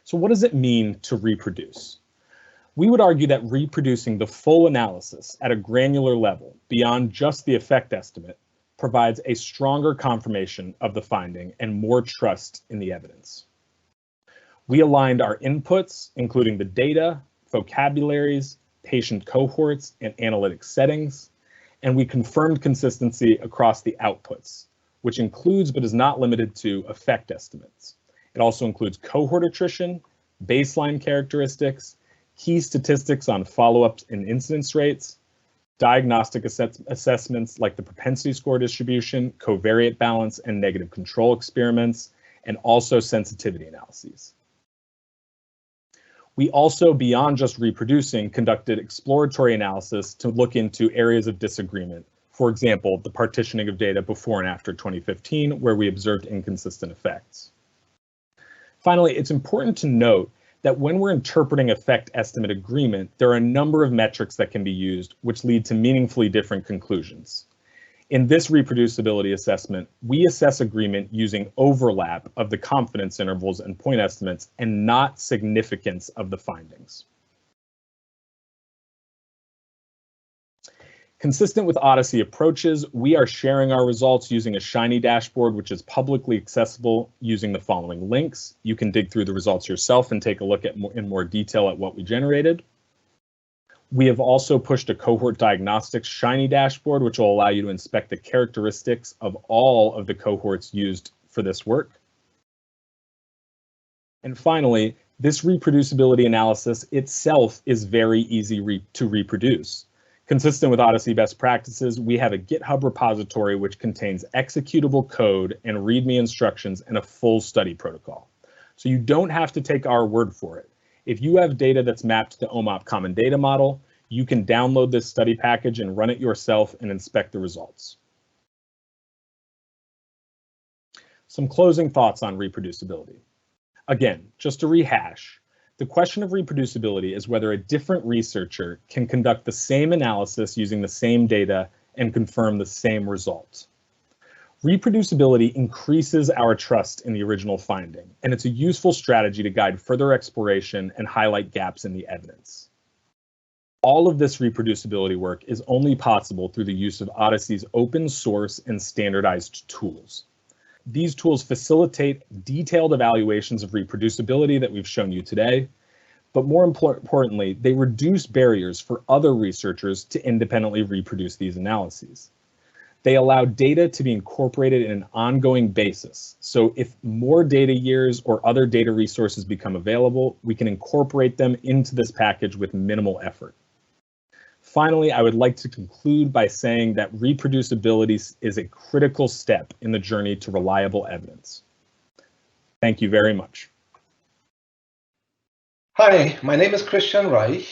So what does it mean to reproduce? We would argue that reproducing the full analysis at a granular level beyond just the effect estimate provides a stronger confirmation of the finding and more trust in the evidence. We aligned our inputs, including the data, vocabularies, patient cohorts, and analytic settings, and we confirmed consistency across the outputs, which includes but is not limited to effect estimates. It also includes cohort attrition, baseline characteristics, key statistics on follow-ups and incidence rates, diagnostic assessments like the propensity score distribution, covariate balance, and negative control experiments, and also sensitivity analyses. We also, beyond just reproducing, conducted exploratory analysis to look into areas of disagreement. For example, the partitioning of data before and after 2015, where we observed inconsistent effects. Finally, it's important to note that when we're interpreting effect estimate agreement, there are a number of metrics that can be used which lead to meaningfully different conclusions. In this reproducibility assessment, we assess agreement using overlap of the confidence intervals and point estimates and not significance of the findings. Consistent with OHDSI approaches, we are sharing our results using a Shiny dashboard, which is publicly accessible using the following links. You can dig through the results yourself and take a look at in more detail at what we generated. We have also pushed a cohort diagnostics Shiny dashboard, which will allow you to inspect the characteristics of all of the cohorts used for this work. And finally, this reproducibility analysis itself is very easy to reproduce. Consistent with OHDSI best practices, we have a GitHub repository which contains executable code and README instructions and a full study protocol. So you don't have to take our word for it. If you have data that's mapped to the OMOP Common Data Model, you can download this study package and run it yourself and inspect the results. Some closing thoughts on reproducibility. Again, just to rehash, the question of reproducibility is whether a different researcher can conduct the same analysis using the same data and confirm the same result. Reproducibility increases our trust in the original finding, and it's a useful strategy to guide further exploration and highlight gaps in the evidence. All of this reproducibility work is only possible through the use of OHDSI's open source and standardized tools. These tools facilitate detailed evaluations of reproducibility that we've shown you today, but more importantly, they reduce barriers for other researchers to independently reproduce these analyses. They allow data to be incorporated in an ongoing basis. So if more data years or other data resources become available, we can incorporate them into this package with minimal effort. Finally, I would like to conclude by saying that reproducibility is a critical step in the journey to reliable evidence. Thank you very much. Hi, my name is Christian Reich.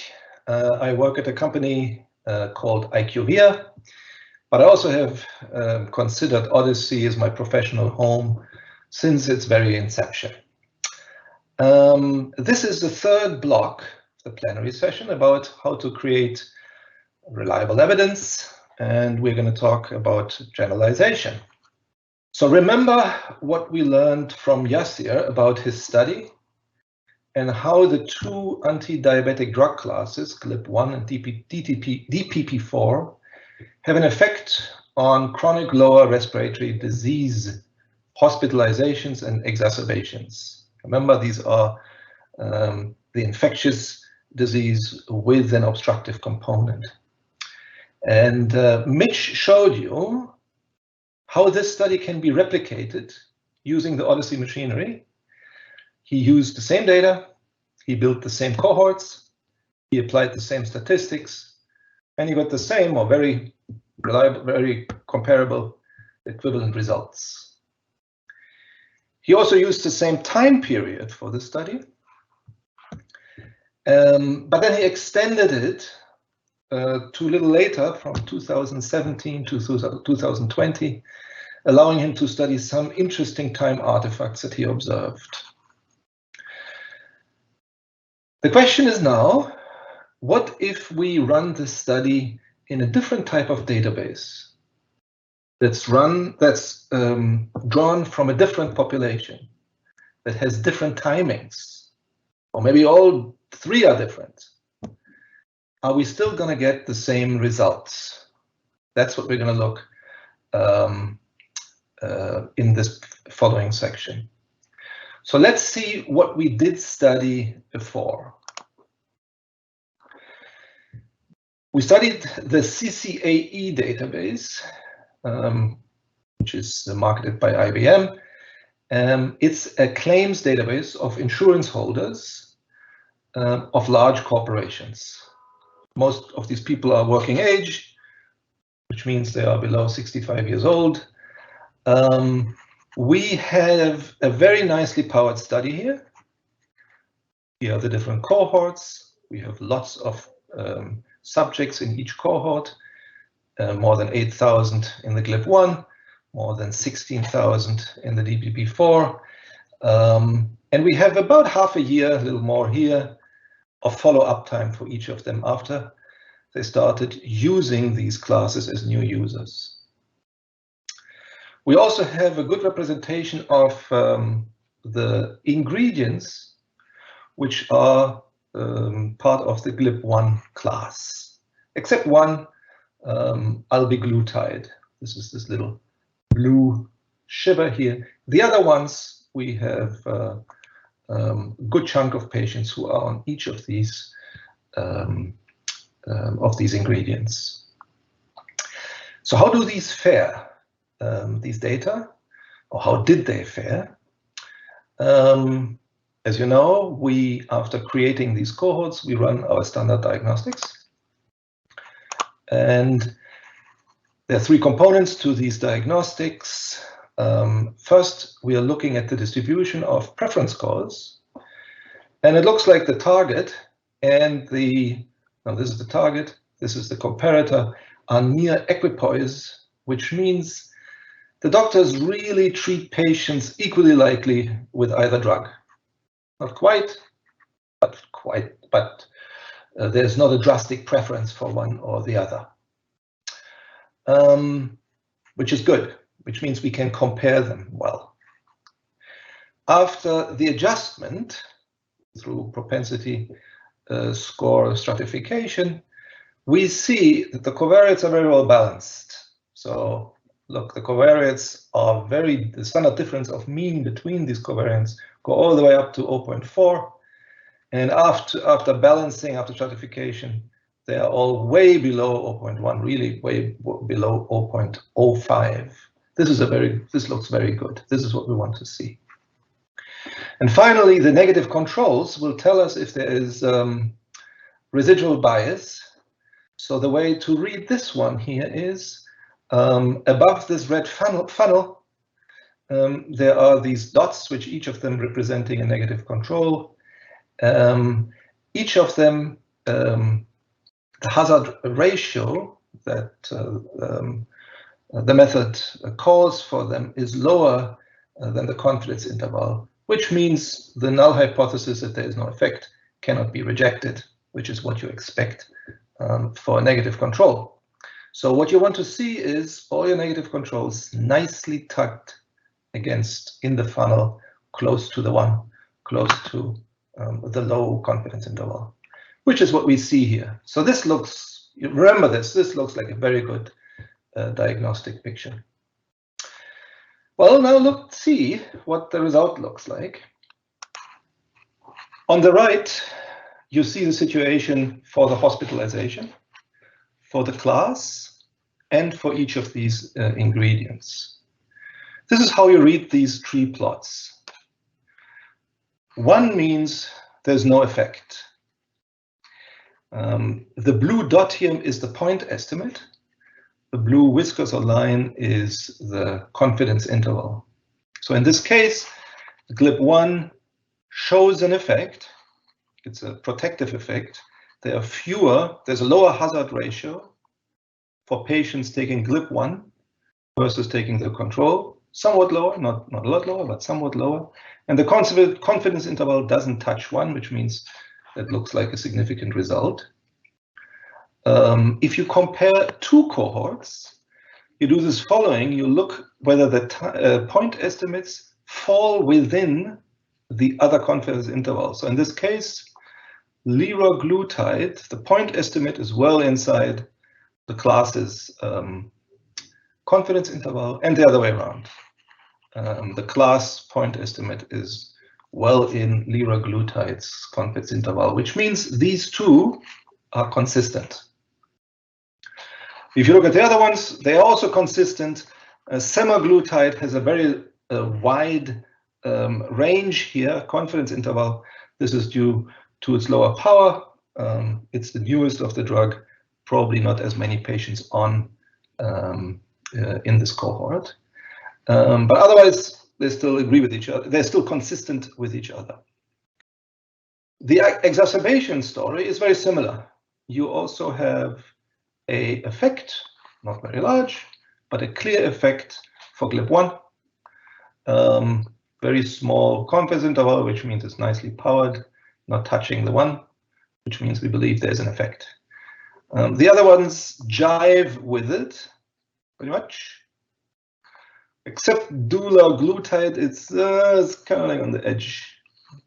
I work at a company called IQVIA, but I also have considered OHDSI as my professional home since its very inception. This is the third block, the plenary session, about how to create reliable evidence, and we're going to talk about generalization. So remember what we learned from Yasser about his study and how the two anti-diabetic drug classes, GLP-1 and DPP-4, have an effect on chronic lower respiratory disease, hospitalizations, and exacerbations. Remember, these are the infectious disease with an obstructive component. And Mitch showed you how this study can be replicated using the OHDSI machinery. He used the same data, he built the same cohorts, he applied the same statistics, and he got the same or very reliable, very comparable equivalent results. He also used the same time period for the study, but then he extended it to a little later, from 2017 to 2020, allowing him to study some interesting time artifacts that he observed. The question is now, what if we run this study in a different type of database that's drawn from a different population, that has different timings, or maybe all three are different? Are we still going to get the same results? That's what we're going to look in this following section. So let's see what we did study before. We studied the CCAE database, which is marketed by IBM. It's a claims database of insurance holders of large corporations. Most of these people are working age, which means they are below 65 years old. We have a very nicely powered study here. Here are the different cohorts. We have lots of subjects in each cohort, more than 8,000 in the GLP-1, more than 16,000 in the DPP-4. And we have about half a year, a little more here, of follow-up time for each of them after they started using these classes as new users. We also have a good representation of the ingredients which are part of the GLP-1 class, except one, albiglutide. This is this little blue shiver here. The other ones, we have a good chunk of patients who are on each of these ingredients. So how do these fare, these data, or how did they fare? As you know, after creating these cohorts, we run our standard diagnostics. And there are three components to these diagnostics. First, we are looking at the distribution of preference scores. And it looks like the target and this is the target, this is the comparator, are near equipoise, which means the doctors really treat patients equally likely with either drug. Not quite, but there's not a drastic preference for one or the other, which is good, which means we can compare them well. After the adjustment through propensity score stratification, we see that the covariates are very well balanced. So look, the covariates are the standard difference of mean between these covariants go all the way up to 0.4. And after balancing, after stratification, they are all way below 0.1, really way below 0.05. This looks very good. This is what we want to see. And finally, the negative controls will tell us if there is residual bias. So the way to read this one here is above this red funnel, there are these dots, which each of them representing a negative control. Each of them, the hazard ratio that the method calls for them is lower than the confidence interval, which means the null hypothesis that there is no effect cannot be rejected, which is what you expect for a negative control. So what you want to see is all your negative controls nicely tucked against in the funnel, close to the one, close to the low confidence interval, which is what we see here. So this looks, remember this looks like a very good diagnostic picture. Well, now let's see what the result looks like. On the right, you see the situation for the hospitalization, for the class, and for each of these ingredients. This is how you read these tree plots. One means there's no effect. The blue dot here is the point estimate. The blue whiskers or line is the confidence interval. So in this case, GLP-1 shows an effect. It's a protective effect. There are fewer, there's a lower hazard ratio for patients taking GLP-1 versus taking the control. Somewhat lower, not a lot lower, but somewhat lower. And the confidence interval doesn't touch 1, which means that looks like a significant result. If you compare two cohorts, you do this following. You look whether the point estimates fall within the other confidence interval. So in this case, liraglutide, the point estimate is well inside the class's confidence interval, and the other way around. The class point estimate is well in liraglutide's confidence interval, which means these two are consistent. If you look at the other ones, they are also consistent. Semaglutide has a very wide range here, confidence interval. This is due to its lower power. It's the newest of the drug, probably not as many patients on in this cohort. But otherwise, they still agree with each other. They're still consistent with each other. The exacerbation story is very similar. You also have an effect, not very large, but a clear effect for GLP-1. Very small confidence interval, which means it's nicely powered, not touching the 1, which means we believe there's an effect. The other ones jive with it, pretty much. Except dulaglutide, it's kind of like on the edge.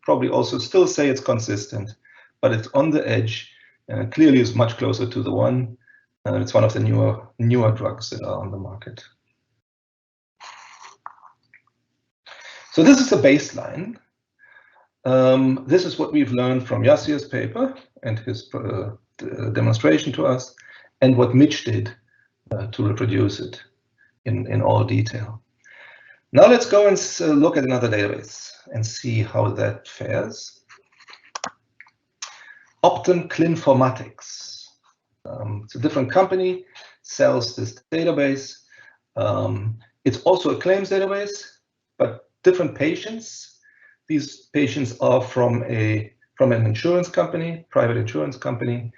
Probably also still say it's consistent, but it's on the edge. Clearly is much closer to the 1. It's one of the newer drugs that are on the market. So this is the baseline. This is what we've learned from Yasser's paper and his demonstration to us, and what Mitch did to reproduce it in all detail. Now let's go and look at another database and see how that fares. Optum Clinformatics. It's a different company, sells this database. It's also a claims database, but different patients. These patients are from an insurance company, private insurance company.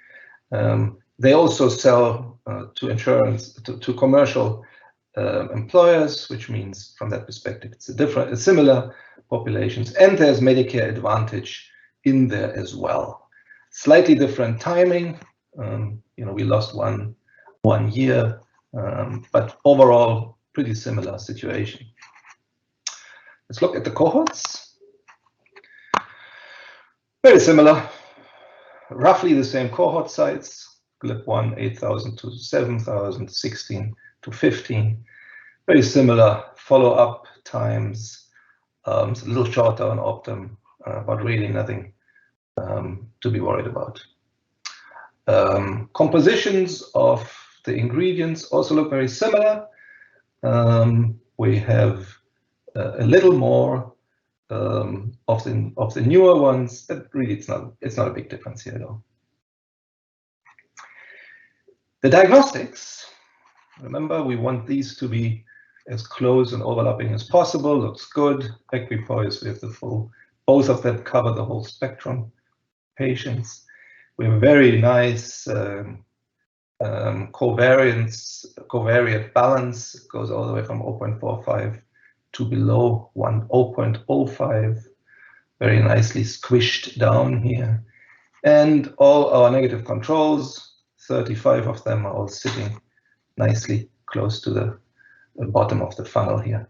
They also sell to commercial employers, which means from that perspective, it's similar populations, and there's Medicare Advantage in there as well. Slightly different timing. We lost one year, but overall pretty similar situation. Let's look at the cohorts. Very similar, roughly the same cohort size. GLP-1 8,000 to 7,000, 16 to 15. Very similar follow-up times. It's a little shorter on Optum, but really nothing to be worried about. Compositions of the ingredients also look very similar. We have a little more of the newer ones. But really, it's not a big difference here, though. The diagnostics. Remember, we want these to be as close and overlapping as possible. Looks good. Equipoise, we have the full. Both of them cover the whole spectrum. Patients. We have a very nice covariant balance. It goes all the way from 0.45 to below 0.05. Very nicely squished down here. And all our negative controls, 35 of them are all sitting nicely close to the bottom of the funnel here.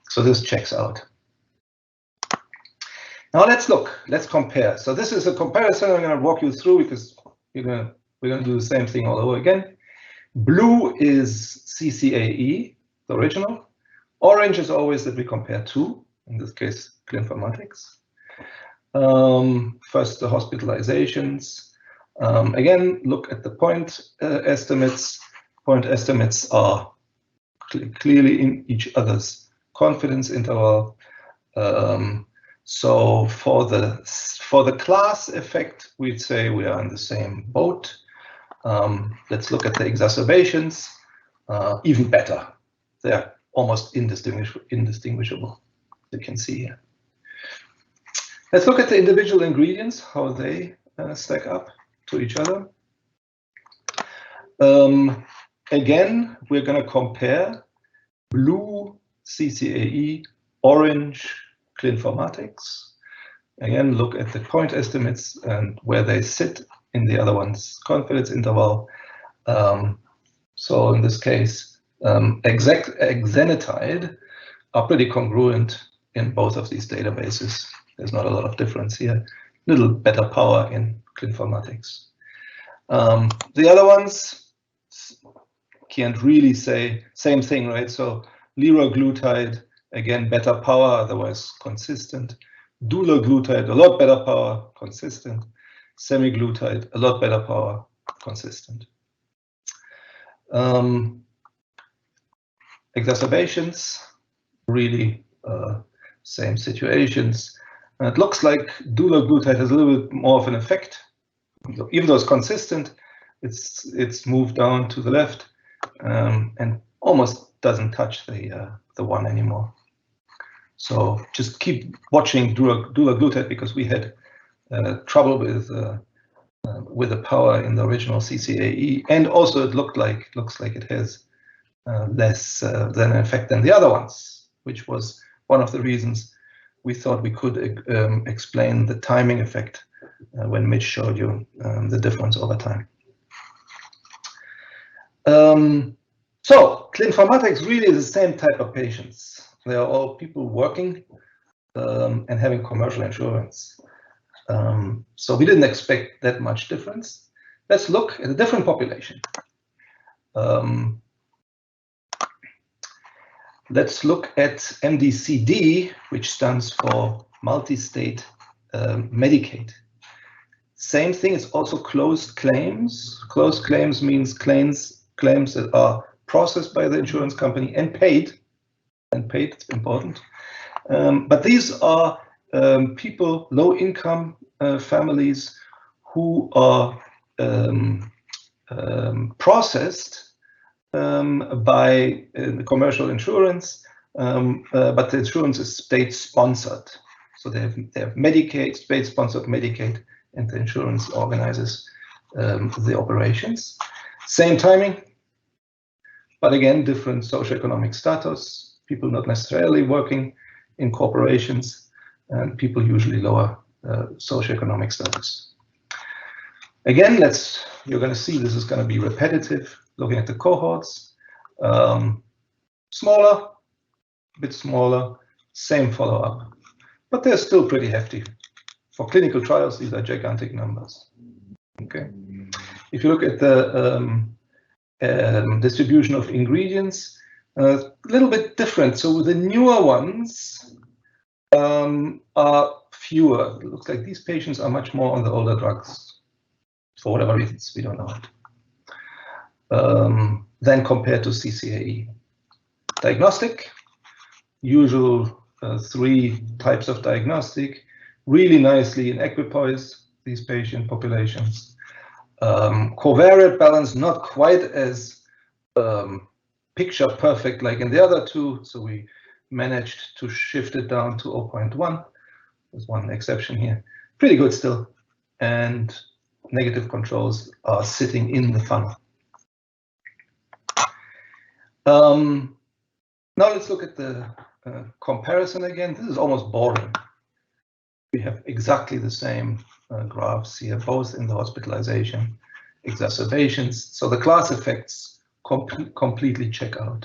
So this checks out. Now let's compare. So this is a comparison I'm going to walk you through because we're going to do the same thing all over again. Blue is CCAE, the original. Orange is always that we compare to, in this case, Clinformatics. First, the hospitalizations. Again, look at the point estimates. Point estimates are clearly in each other's confidence interval. So for the class effect, we'd say we are in the same boat. Let's look at the exacerbations. Even better. They're almost indistinguishable. You can see here. Let's look at the individual ingredients, how they stack up to each other. Again, we're going to compare blue CCAE, orange Clinformatics. Again, look at the point estimates and where they sit in the other one's confidence interval. So in this case, Exenatide are pretty congruent in both of these databases. There's not a lot of difference here. Little better power in Clinformatics. The other ones can't really say same thing, right? So liraglutide, again, better power, otherwise consistent. Dulaglutide, a lot better power, consistent. Semaglutide, a lot better power, consistent. Exacerbations, really same situations. It looks like dulaglutide has a little bit more of an effect. Even though it's consistent, it's moved down to the left and almost doesn't touch the one anymore. So just keep watching dulaglutide because we had trouble with the power in the original CCAE, and also it looks like it has less than an effect than the other ones, which was one of the reasons we thought we could explain the timing effect when Mitch showed you the difference over time. So Clinformatics really is the same type of patients. They are all people working and having commercial insurance. So we didn't expect that much difference. Let's look at a different population. Let's look at MDCD, which stands for multi-state Medicaid. Same thing, it's also closed claims. Closed claims means claims that are processed by the insurance company and paid. And paid, it's important. But these are people, low-income families who are processed by commercial insurance, but the insurance is state-sponsored. So they have Medicaid, state-sponsored Medicaid, and the insurance organizes the operations. Same timing, but again, different socioeconomic status. People not necessarily working in corporations, and people usually lower socioeconomic status. Again, you're going to see this is going to be repetitive. Looking at the cohorts, smaller, a bit smaller, same follow-up, but they're still pretty hefty. For clinical trials, these are gigantic numbers. Okay, if you look at the distribution of ingredients, a little bit different. So the newer ones are fewer. It looks like these patients are much more on the older drugs. for whatever reasons, we don't know it. Then compared to CCAE. Diagnostic, usual 3 types of diagnostic, really nicely in equipoise, these patient populations. Covariate balance, not quite as picture perfect like in the other 2, so we managed to shift it down to 0.1. There's one exception here. Pretty good still. And negative controls are sitting in the funnel. Now let's look at the comparison again. This is almost boring. We have exactly the same graphs here, both in the hospitalization, exacerbations. So the class effects completely check out.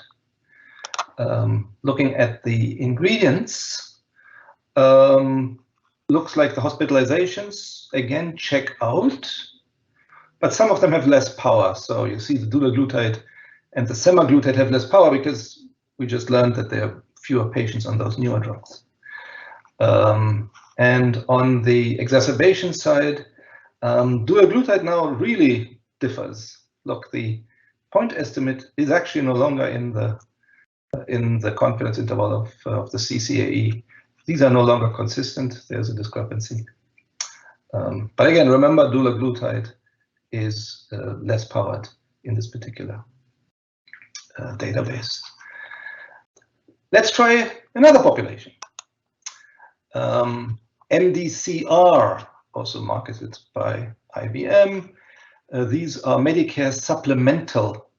Looking at the ingredients, looks like the hospitalizations again check out, but some of them have less power. So you see the dulaglutide and the semaglutide have less power because we just learned that there are fewer patients on those newer drugs. And on the exacerbation side, dulaglutide now really differs. Look, the point estimate is actually no longer in the confidence interval of the CCAE. These are no longer consistent. There's a discrepancy. But again, remember, dulaglutide is less powered in this particular database. Let's try another population. MDCR, also marketed by IBM. These are Medicare supplemental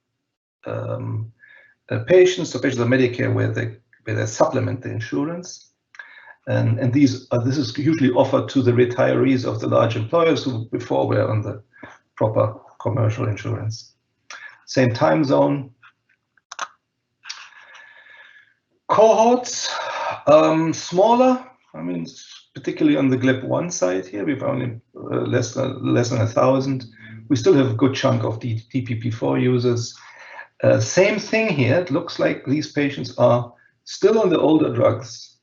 patients, so patients of Medicare where they supplement the insurance. And this is usually offered to the retirees of the large employers who before were on the proper commercial insurance. Same time zone. Cohorts, smaller. I mean, particularly on the GLP-1 side here, we've only less than 1,000. We still have a good chunk of the DPP-4 users. Same thing here. It looks like these patients are still on the older drugs,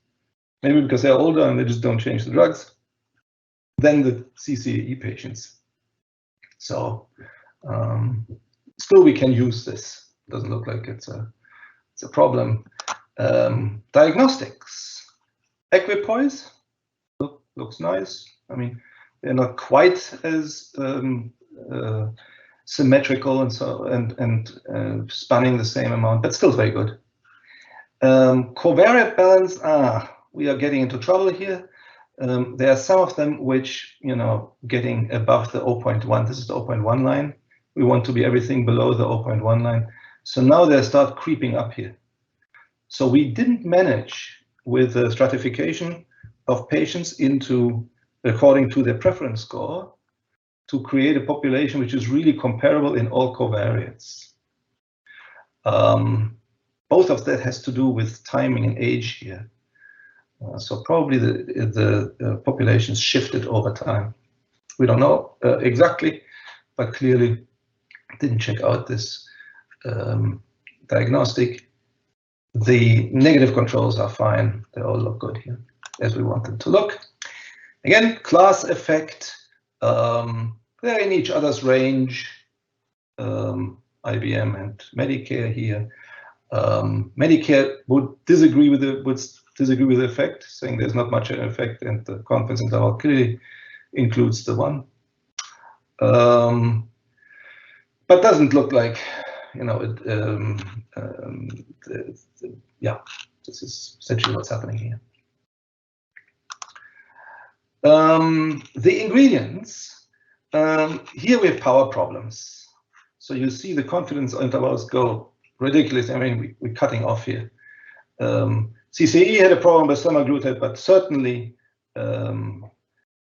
maybe because they're older and they just don't change the drugs, than the CCAE patients. So still we can use this. Doesn't look like it's a problem. Diagnostics, equipoise, looks nice. I mean, they're not quite as symmetrical and spanning the same amount, but still very good. Covariate balance, we are getting into trouble here. There are some of them which, getting above the 0.1. This is the 0.1 line. We want to be everything below the 0.1 line. So now they start creeping up here. So we didn't manage with the stratification of patients according to their preference score, to create a population which is really comparable in all covariates. Both of that has to do with timing and age here. So probably the populations shifted over time. We don't know exactly, but clearly didn't check out this diagnostic. The negative controls are fine. They all look good here, as we want them to look. Again, class effect. They're in each other's range. IBM and Medicare here. Medicare would disagree with the effect, saying there's not much an effect, and the confidence interval clearly includes the 1. But doesn't look like, this is essentially what's happening here. The ingredients, here we have power problems. So you see the confidence intervals go ridiculous. I mean, we're cutting off here. CCE had a problem with semaglutide, but certainly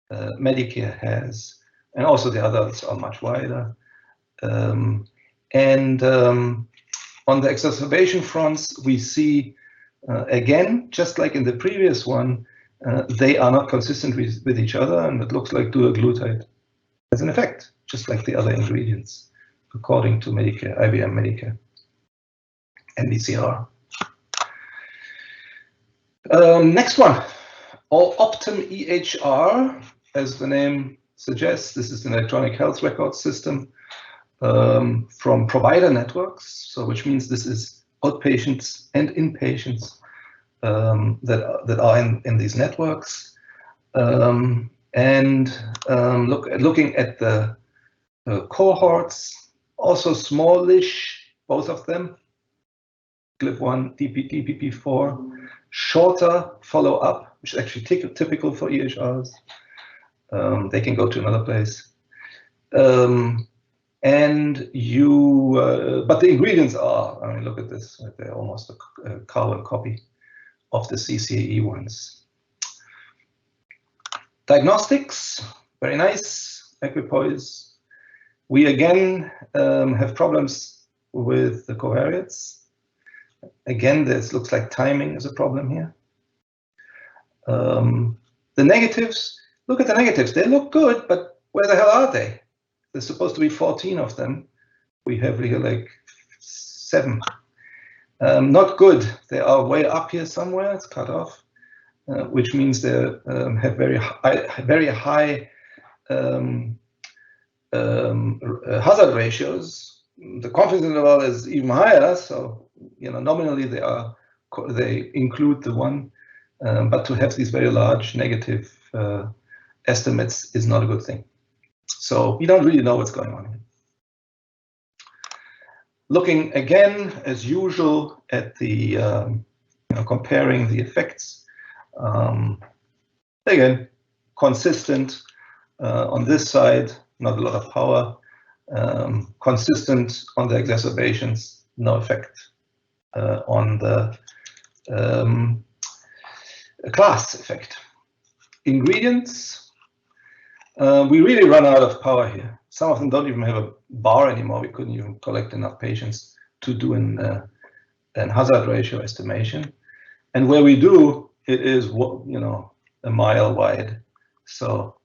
Medicare has, and also the others are much wider. On the exacerbation fronts, we see, again, just like in the previous one, they are not consistent with each other, and it looks like dulaglutide has an effect, just like the other ingredients, according to Medicare, IBM Medicare, MDCR. Next one, Optum EHR, as the name suggests, this is an electronic health record system from provider networks, so which means this is outpatients and inpatients that are in these networks. Looking at the cohorts, also smallish, both of them, GLP-1, DPP-4, shorter follow-up, which is actually typical for EHRs. They can go to another place. But the ingredients are, I mean, look at this, they're almost a carbon copy of the CCAE ones. Diagnostics, very nice, equipoise. We again have problems with the covariates. Again, this looks like timing is a problem here. The negatives, look at the negatives. They look good, but where the hell are they? There's supposed to be 14 of them. We have here like 7. Not good. They are way up here somewhere. It's cut off, which means they have very high hazard ratios. The confidence interval is even higher, so nominally they include the 1, but to have these very large negative estimates is not a good thing. So we don't really know what's going on here. Looking again, as usual, at the comparing the effects. Again, consistent on this side, not a lot of power. Consistent on the exacerbations, no effect on the class effect. Ingredients, we really run out of power here. Some of them don't even have a bar anymore. We couldn't even collect enough patients to do an hazard ratio estimation. And where we do, it is a mile wide. So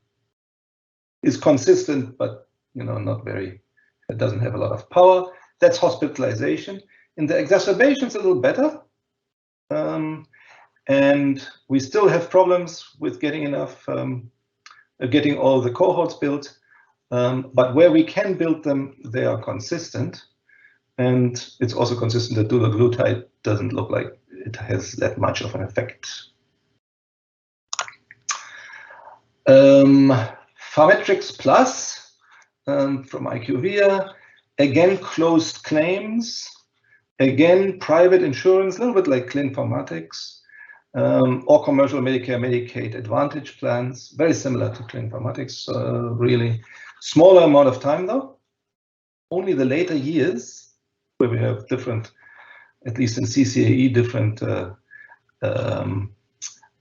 it's consistent, but not very, it doesn't have a lot of power. That's hospitalization. In the exacerbations, a little better. And we still have problems with getting enough, getting all the cohorts built. But where we can build them, they are consistent. And it's also consistent that dulaglutide doesn't look like it has that much of an effect. Pharmetrics Plus from IQVIA, again closed claims, again private insurance, a little bit like Clinpharmatics, or commercial Medicare, Medicaid Advantage plans, very similar to Clinpharmatics, really. Smaller amount of time though, only the later years where we have different, at least in CCAE, different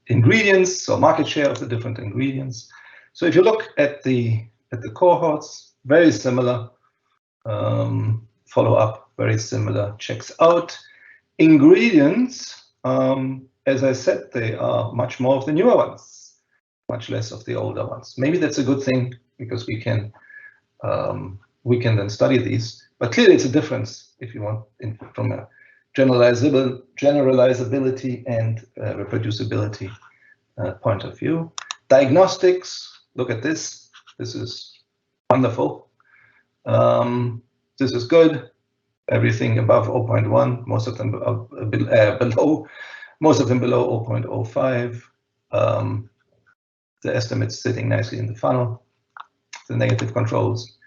ingredients or market share of the different ingredients. So if you look at the cohorts, very similar. Follow up, very similar. Checks out. Ingredients, as I said, they are much more of the newer ones, much less of the older ones. Maybe that's a good thing because we can then study these. But clearly, it's a difference if you want from a generalizability and reproducibility point of view. Diagnostics. Look at this. This is wonderful. This is good. Everything above 0.1, most of them below, most of them below 0.05. The estimates sitting nicely in the funnel. The negative controls.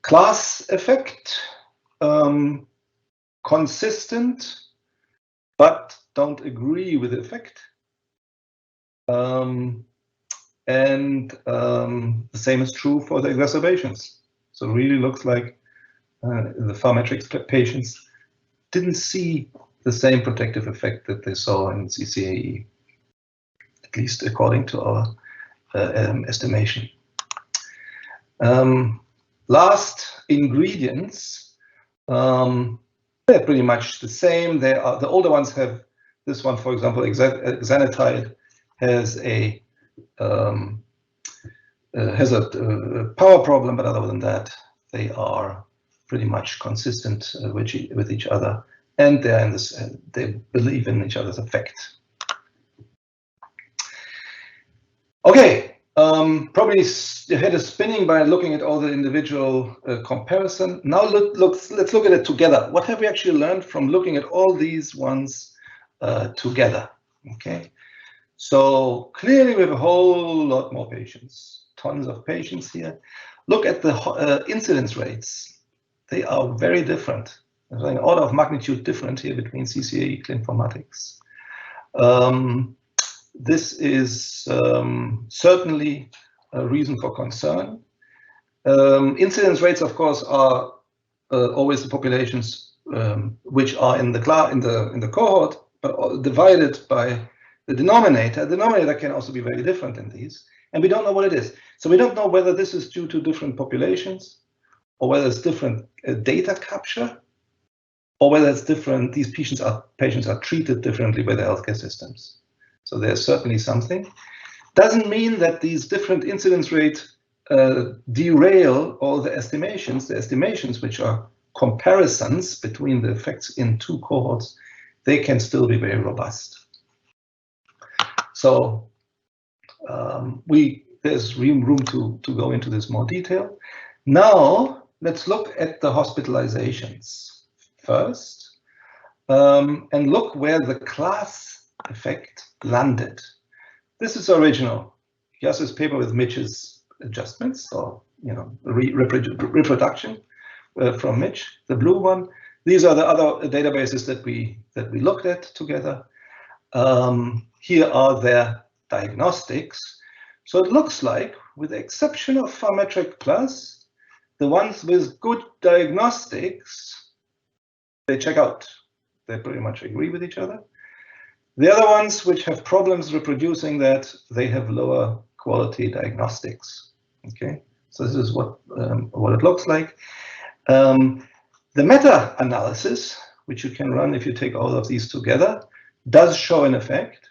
Class effect, consistent, but don't agree with the effect. The same is true for the exacerbations. So it really looks like the Pharmetrics patients didn't see the same protective effect that they saw in CCAE, at least according to our estimation. Last, ingredients. They're pretty much the same. They are, the older ones have this one, for example, exenatide has a power problem, but other than that, they are pretty much consistent with each other, and they're in this. They believe in each other's effect. Okay, Probably your head is spinning by looking at all the individual comparison. Now let's look at it together. What have we actually learned from looking at all these ones together? Okay, so clearly we have a whole lot more patients, tons of patients here. Look at the incidence rates. They are very different. There's an order of magnitude different here between CCAE Clinformatics. This is certainly a reason for concern. Incidence rates, of course, are always the populations which are in the cohort, but divided by the denominator. The denominator can also be very different in these, and we don't know what it is. So we don't know whether this is due to different populations, or whether it's different data capture, or whether it's different. These patients are treated differently by the healthcare systems. So there's certainly something. Doesn't mean that these different incidence rates derail all the estimations which are comparisons between the effects in two cohorts. They can still be very robust. So there's room to go into this more detail. Now let's look at the hospitalizations first, and look where the class effect landed. This is original Yasser's paper with Mitch's adjustments, or reproduction from Mitch, the blue one. These are the other databases that we looked at together. Here are their diagnostics. So it looks like, with the exception of Pharmetric Plus, the ones with good diagnostics, they check out. They pretty much agree with each other. The other ones which have problems reproducing that, they have lower quality diagnostics. Okay, so this is what it looks like. The meta-analysis, which you can run if you take all of these together, does show an effect,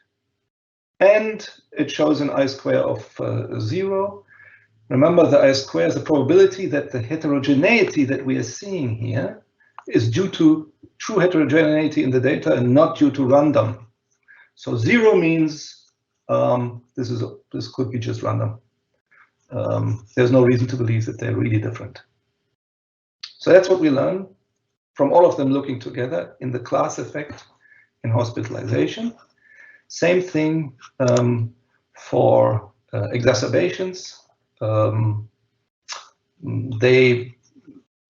and it shows an I-square of 0. Remember, the I-square is the probability that the heterogeneity that we are seeing here is due to true heterogeneity in the data and not due to random. So 0 means this could be just random. There's no reason to believe that they're really different. So that's what we learn from all of them looking together in the class effect in hospitalization. Same thing for exacerbations. They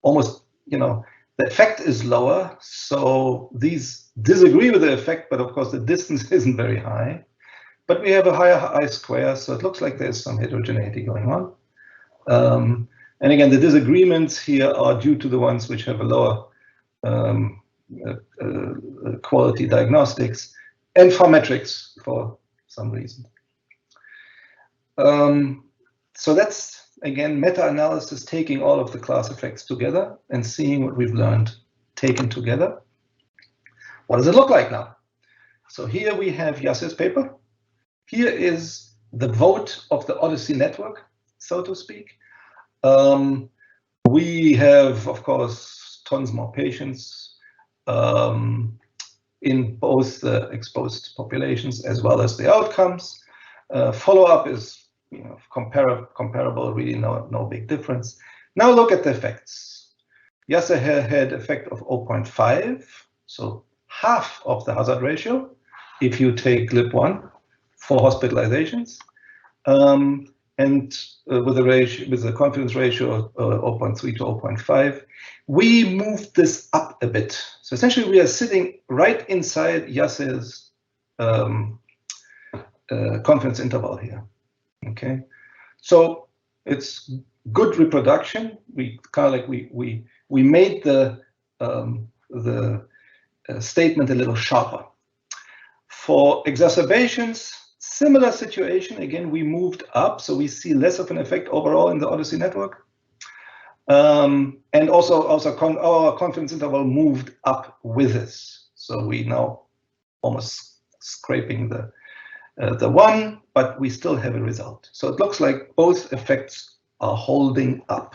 almost, the effect is lower, so these disagree with the effect, but of course the distance isn't very high. But we have a higher I-square, so it looks like there's some heterogeneity going on. And again, the disagreements here are due to the ones which have a lower quality diagnostics and pharmetrics for some reason. So that's, again, meta-analysis, taking all of the class effects together and seeing what we've learned taken together. What does it look like now? So here we have Yasser's paper. Here is the vote of the OHDSI network, so to speak. We have, of course, tons more patients in both the exposed populations as well as the outcomes. Follow-up is comparable, really no big difference. Now look at the effects. Yasser had effect of 0.5, so half of the hazard ratio if you take GLP-1 for hospitalizations, and with the confidence ratio of 0.3 to 0.5, we moved this up a bit. So essentially, we are sitting right inside Yasser's confidence interval here. Okay, so it's good reproduction. We kind of like we made the statement a little sharper. For exacerbations, similar situation. Again, we moved up, so we see less of an effect overall in the OHDSI network. And also our confidence interval moved up with this. So we now almost scraping the 1, but we still have a result. So it looks like both effects are holding up.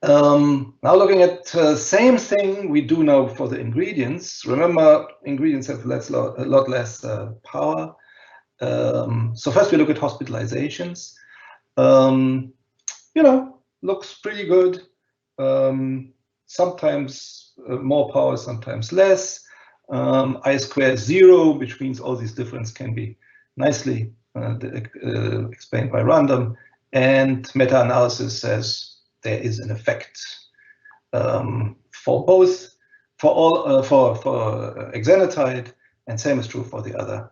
Now looking at same thing we do now for the ingredients. Remember, ingredients have a lot less power. So first we look at hospitalizations. You know, looks pretty good. Sometimes more power, sometimes less. I² 0, which means all these differences can be nicely explained by random. And meta-analysis says there is an effect for both, for exenatide, and same is true for the other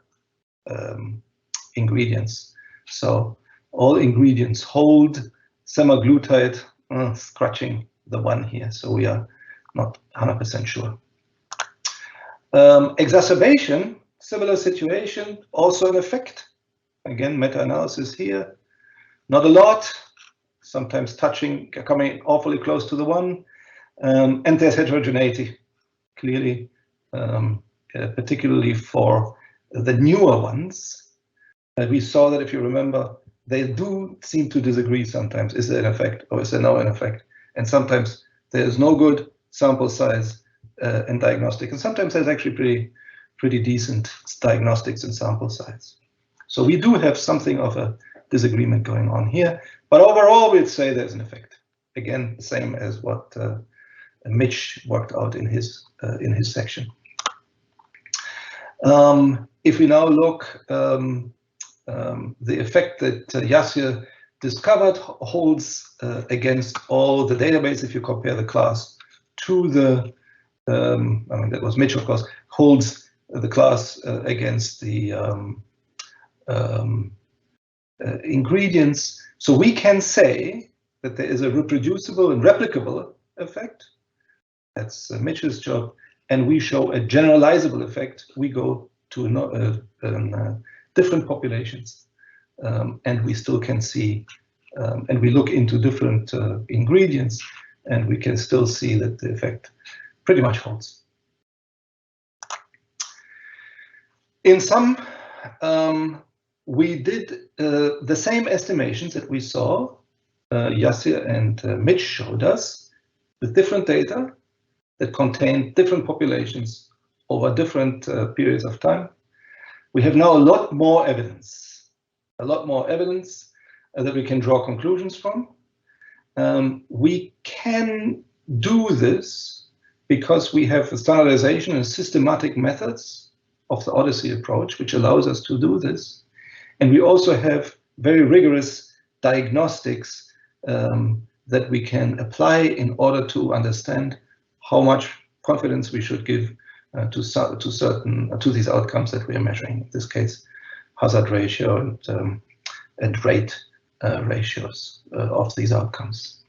ingredients. So all ingredients hold. Semaglutide, scratching the one here, so we are not 100% sure. Exacerbation, similar situation, also an effect. Again, meta-analysis here. Not a lot, sometimes touching, coming awfully close to the one. And there's heterogeneity, clearly, particularly for the newer ones. We saw that, if you remember, they do seem to disagree sometimes. Is there an effect or is there no an effect? And sometimes there is no good sample size in diagnostic, and sometimes there's actually pretty decent diagnostics in sample size. So we do have something of a disagreement going on here, but overall we'd say there's an effect. Again, same as what Mitch worked out in his section. If we now look, the effect that Yasser discovered holds against all the database. If you compare the class to the, I mean, that was Mitch, of course, holds the class against the ingredients. So we can say that there is a reproducible and replicable effect. That's Mitch's job. And we show a generalizable effect. We go to different populations, and we still can see, and we look into different ingredients, and we can still see that the effect pretty much holds. In sum, we did the same estimations that we saw, Yasser and Mitch showed us, with different data that contain different populations over different periods of time. We have now a lot more evidence that we can draw conclusions from. We can do this because we have a standardization and systematic methods of the OHDSI approach, which allows us to do this. And we also have very rigorous diagnostics that we can apply in order to understand how much confidence we should give to these outcomes that we are measuring. In this case, hazard ratio and rate ratios of these outcomes.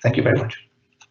Thank you very much.